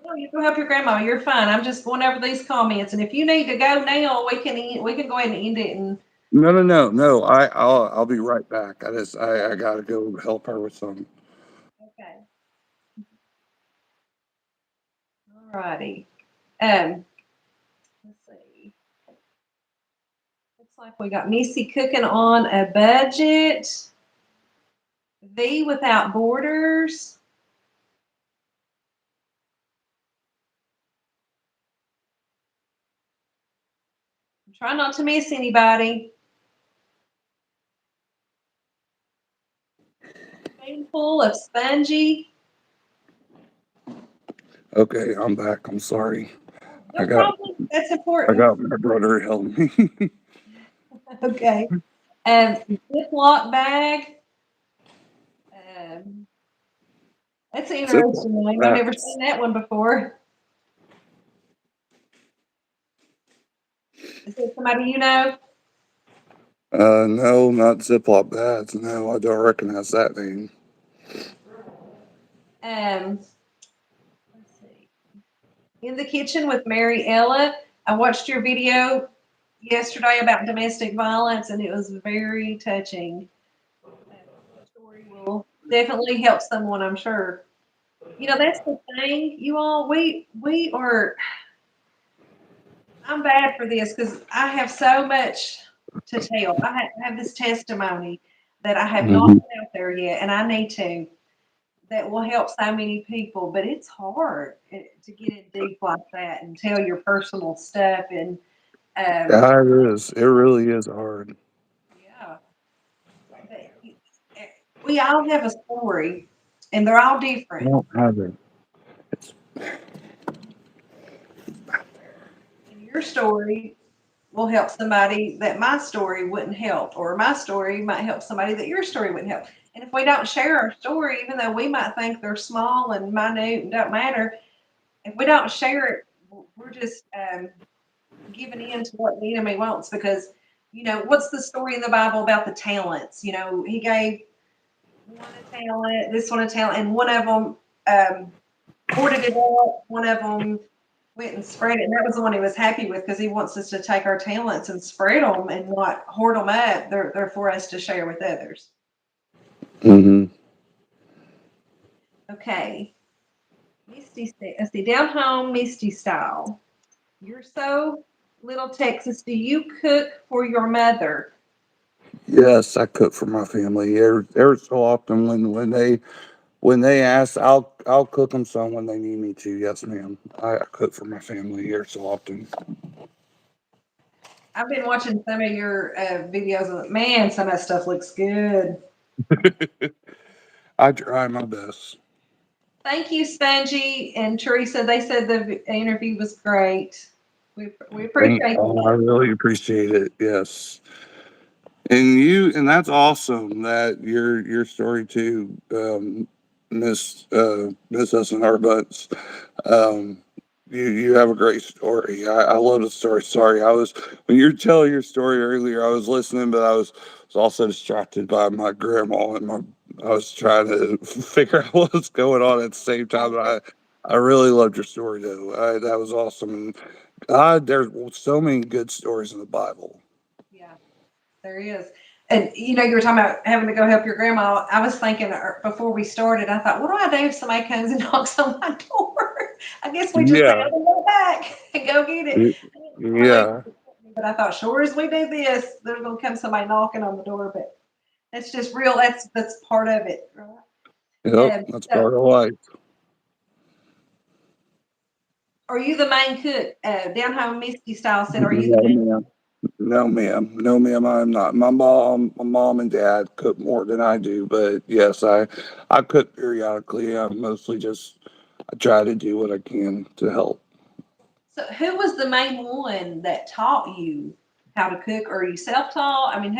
No, you go help your grandma. You're fine. I'm just going over these comments, and if you need to go now, we can go ahead and end it. And No. I'll be right back. I gotta go help her with something. okay, all righty. Let's see. Looks like we got Missy cooking on a budget. V without borders. Try not to miss anybody. Spoonful of spongy. Okay, I'm back. I'm sorry. I No got problem. That's I important. got my brother helping me. Okay. Ziploc bag. Um, that's an Simple. interesting name. I've never Facts. seen that one before. Is it somebody you know? No, not Ziploc bags. No, I don't recognize that name. Let's see. In the Kitchen with Mary Ella. I watched your video yesterday about domestic violence, and it was very touching. The story will definitely help someone, I'm sure. You know, that's the thing, you all. We are. I'm bad for this because I have so much to tell. I have this testimony that I have not Hmm. put out there yet, and I need to. That will help so many people, but it's hard to get in deep like that and tell your personal stuff. And um, Yeah, it is. It really is hard. yeah, but we all have a story, and they're all I different. don't have it. It's And your story will help somebody that my story wouldn't help, or my story might help somebody that your story wouldn't help. And if we don't share our story, even though we might think they're small and minute and don't matter, if we don't share it, we're just giving in to what the enemy wants. Because, you know, what's the story in the Bible about the talents? You know, he gave one a talent, this one a talent, and one of them hoarded it up. One of them went and spread it. And that was the one he was happy with because he wants us to take our talents and spread them and not hoard them up. They're for us to share with others. Mm-hmm. Okay. Misty, let's see, down home, Misty style. You're so little Texas. Do you cook for your mother? Yes, I cook for my family. Every so often when they ask, I'll cook them some when they need me to. Yes, ma'am. I cook for my family every so often. I've been watching some of your videos. And man, some of that stuff looks good. I try my best. Thank you, Spongy and Teresa. They said the interview was great. We appreciate I that. really appreciate it. Yes. And that's awesome that your story too, Miss us and our butts. Um, you have a great story. I love the story. Sorry, I was when you were telling your story earlier, I was listening, but was also distracted by my grandma and my. I was trying to figure out what was going on at the same time. I really loved your story though. That was awesome. And God, there's so many good stories in the Bible. Yeah, there is. And you were talking about having to go help your grandma. I was thinking before we started, I thought, what do I do if somebody comes and knocks on my door? I guess we just say, Yeah. I'm gonna go back and go get it. Yeah. But I thought, sure as we do this, there's gonna come somebody knocking on the door. But that's just real. That's part of it, right? Yep. That's So, part of life. are you the main cook? Down home Misty style said, are you the No, main? ma'am. No, ma'am. No, ma'am. I'm not. My mom and dad cook more than I do, but yes, I cook periodically. I mostly just I try to do what I can to help. So, who was the main one that taught you how to cook, or are you self-taught? I mean,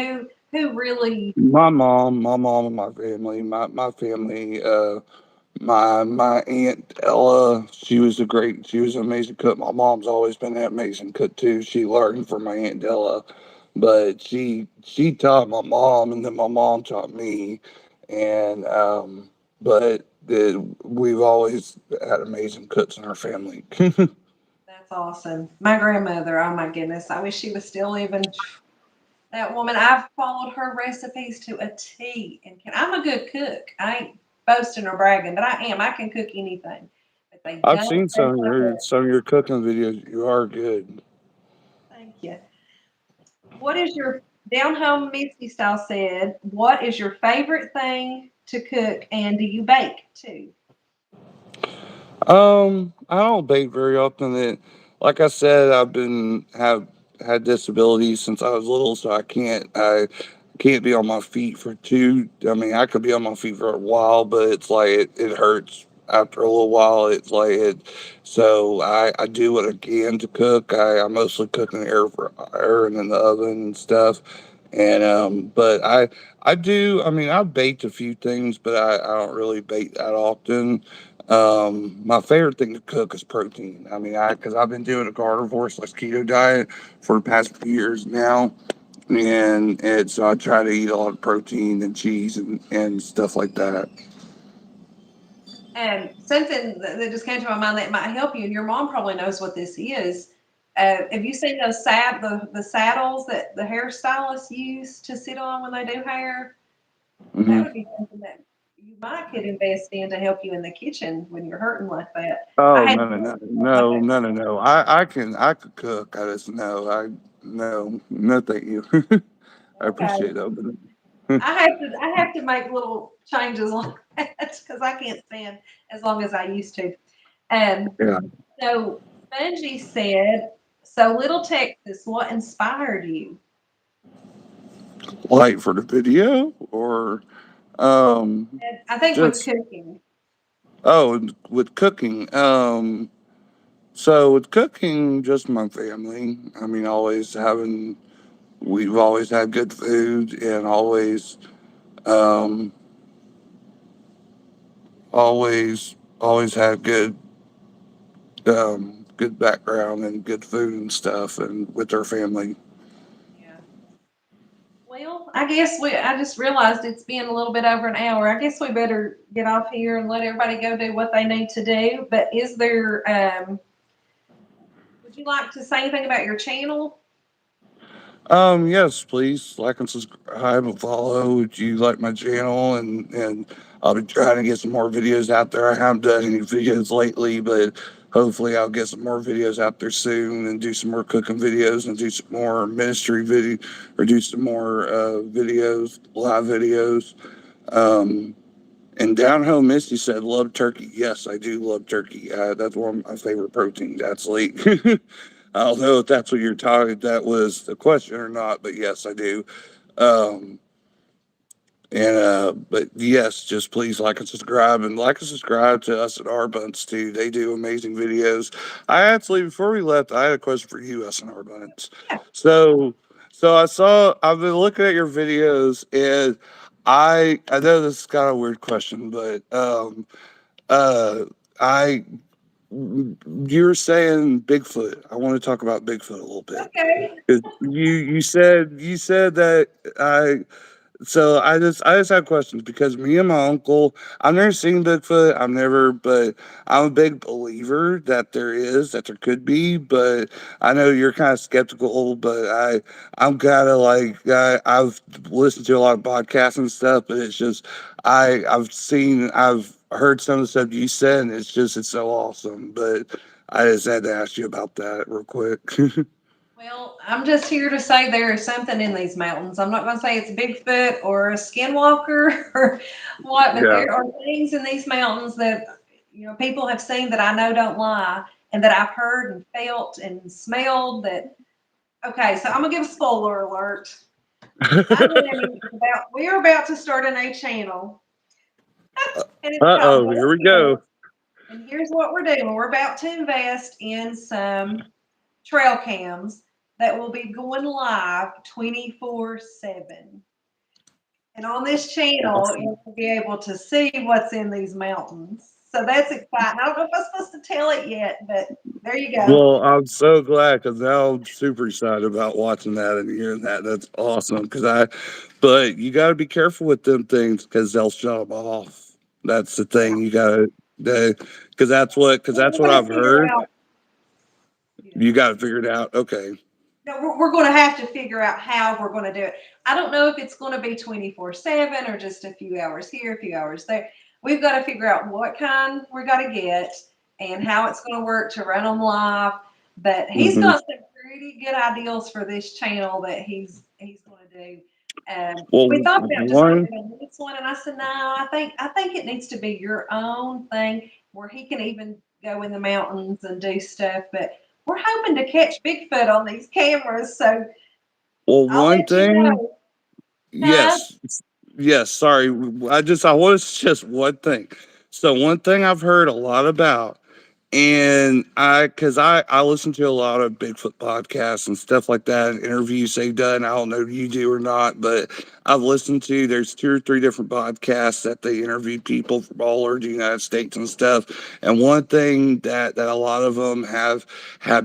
who really? My mom, and my family. My family. My aunt Ella, she was an amazing cook. My mom's always been an amazing cook too. She learned from my aunt Ella, but she taught my mom, and then my mom taught me, and but we've always had amazing cooks in our family. That's awesome. My grandmother. Oh my goodness, I wish she was still living. That woman, I've followed her recipes to a T. And I'm a good cook. I ain't boasting or bragging, but I am. I can cook anything. But they I've don't seen taste like that. some of your cooking videos. You are good. Thank you. What is your down home Misty style said? What is your favorite thing to cook, and do you bake too? I don't bake very often. Like I said, I've been have had disabilities since I was little, so I can't be on my feet for two. I mean, I could be on my feet for a while, but it's like it hurts after a little while. It's like it. So I do what I can to cook. I mostly cook in the air fryer and in the oven and stuff. And but I do. I mean, I've baked a few things, but I don't really bake that often. My favorite thing to cook is protein. I mean, because I've been doing a carnivore slash keto diet for the past few years now, and so I try to eat a lot of protein and cheese and stuff like that. And something that just came to my mind that might help you, and your mom probably knows what this is. Have you seen those the saddles that the hairstylists use to sit on when they do hair? That Hmm. would be something that you might could invest in to help you in the kitchen when you're hurting like that. I Oh had no no no no no no no! I could cook. I just no thank you. I okay. appreciate that. But I have to make little changes like that because I can't stand as long as I used to. Um, yeah, so Bungie said, "So Little Texas, what inspired you?" like for the video or um And I think with just cooking. with cooking. So with cooking, just my family. I mean, we've always had good food and um, always had good background and good food and stuff and with our family. Yeah. Well, I just realized it's been a little bit over an hour. I guess we better get off here and let everybody go do what they need to do. But is there would you like to say anything about your channel? Yes, please like and subscribe and follow. Would you like my channel? And I'll be trying to get some more videos out there. I haven't done any videos lately, but hopefully I'll get some more videos out there soon and do some more cooking videos and do some more ministry video or do some more videos, live videos. Um, and Down Home Misty said, love turkey. Yes, I do love turkey. That's one of my favorite proteins, actually. I don't know if that's what you're talking, that was the question or not, but yes, I do. Um, but yes, just please like and subscribe to us at R Buns too. They do amazing videos. I actually, before we left, I had a question for you, S&R Buns. Yeah. So, I've been looking at your videos and I know this is kind of a weird question, but, uh, I, you're saying Bigfoot. I want to talk about Bigfoot a little bit. Okay. 'Cause you said that I I just have questions because me and my uncle, I've never seen Bigfoot. But I'm a big believer that there could be, but I know you're kind of skeptical, but I'm kind of like, I've listened to a lot of podcasts and stuff, but it's just, I've heard some of the stuff you said, and it's so awesome. But I just had to ask you about that real quick. Well, I'm just here to say there is something in these mountains. I'm not going to say it's Bigfoot or a skinwalker or what, but Yeah. there are things in these mountains that people have seen that I know don't lie, and that I've heard and felt and smelled. That okay, so I'm gonna give a spoiler alert. We are about to start a new channel, and it's called Uh-oh, here Ghost we Hills. go. And here's what we're doing: we're about to invest in some trail cams that will be going live 24/7. And on this channel, Awesome. you'll be able to see what's in these mountains. So that's exciting. I don't know if I'm supposed to tell it yet, but there you go. Well, I'm so glad because now I'm super excited about watching that and hearing that. That's awesome. But you got to be careful with them things because they'll shut them off. That's the thing. Because We're that's what going to I've figure heard. out. You got to figure it out. Okay. No, we're going to have to figure out how we're going to do it. I don't know if it's going to be 24/7 or just a few hours here, a few hours there. We've got to figure out what kind we got to get and how it's going to work to run them live. But he's hmm got some pretty good ideals for this channel that he's going to do. Well, We thought about just one, putting it on this one, and I said, no, I think it needs to be your own thing where he can even go in the mountains and do stuff. But we're hoping to catch Bigfoot on these cameras, so I'll one let you thing. know. Huh? Yes. Yes. Sorry. I want to just one thing. So, one thing I've heard a lot about. And cause I listen to a lot of Bigfoot podcasts and stuff like that, and interviews they've done. I don't know if you do or not, but there's 2 or 3 different podcasts that they interview people from all over the United States and stuff. And one thing that a lot of them have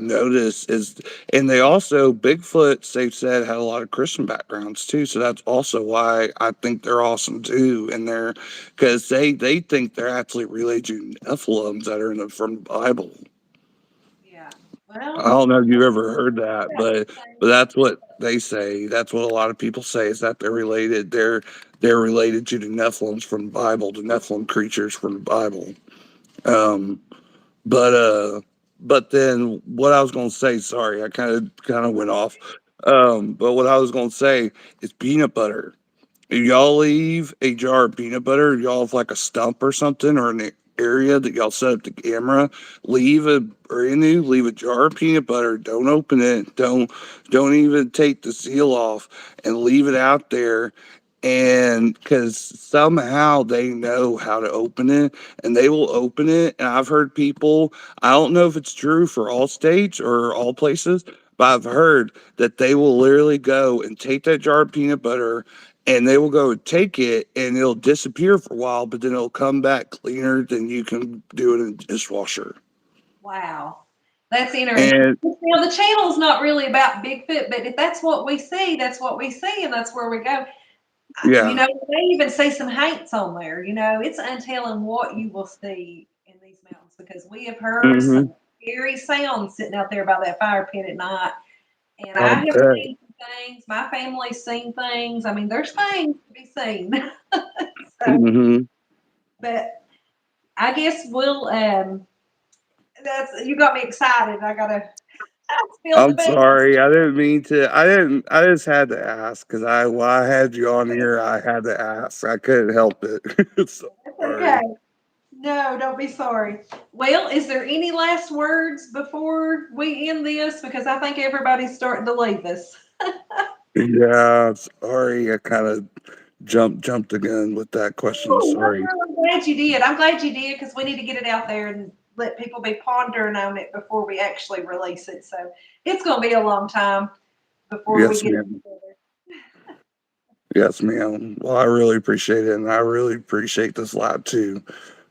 noticed is, and they also, Bigfoot, they've said, had a lot of Christian backgrounds too. So that's also why I think they're awesome too. And because they think they're actually related to Nephilims that are from the Bible. Yeah. I Well, don't know if you've ever heard that, yeah, but that's what they say. That's what a lot of people say is that they're related. They're related to the Nephilims from the Bible, the Nephilim creatures from the Bible. Um, but then what I was gonna say, sorry, I kind of went off. But what I was gonna say is peanut butter. If y'all leave a jar of peanut butter, y'all have like a stump or something or an area that y'all set up the camera, leave a jar of peanut butter. Don't open it. Don't even take the seal off and leave it out there. And because somehow they know how to open it and they will open it. And I've heard people, I don't know if it's true for all states or all places, but I've heard that they will literally go and take that jar of peanut butter and they will go take it and it'll disappear for a while, but then it'll come back cleaner than you can do it in a dishwasher. wow. That's interesting. And Now, the channel's not really about Bigfoot, but if that's what we see, that's what we see, and that's where we go. yeah, They even say some haints on there. It's untelling what you will see in these mountains because we have heard hmm some. scary sound sitting out there by that fire pit at night. And I I'll have bet. seen some things. My family's seen things. I mean, there's things to be seen. So, Hmm. but I guess we'll. That's you got me excited. I gotta spill the I'm beans. sorry. I didn't mean to. I didn't. I just had to ask because while I had you on here, I had to ask. I couldn't help it. Okay. Sorry. No, don't be sorry. Well, is there any last words before we end this? Because I think everybody's starting to leave us. Yeah, sorry. I kind of jumped the gun with that question. Oh, Sorry. no, I'm glad you did. I'm glad you did because we need to get it out there and let people be pondering on it before we actually release it. So it's going to be a long time before we Yes, get it ma'am. together. Yes, ma'am. Well, I really appreciate it, and I really appreciate this live too.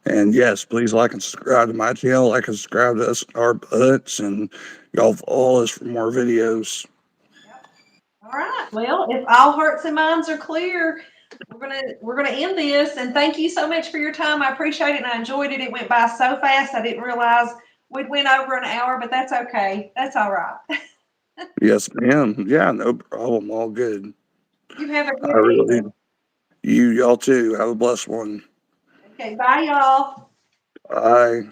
And yes, please like and subscribe to my channel. Like and subscribe to us, our butts, and y'all follow us for more videos. Yep. All right. Well, if all hearts and minds are clear, we're gonna end this. And thank you so much for your time. I appreciate it and I enjoyed it. It went by so fast. I didn't realize we'd went over an hour, but that's okay. That's all right. Yes, ma'am. Yeah, no problem. All good. You have a I good really, evening. y'all too. Have a blessed one. Okay. Bye, y'all. Bye.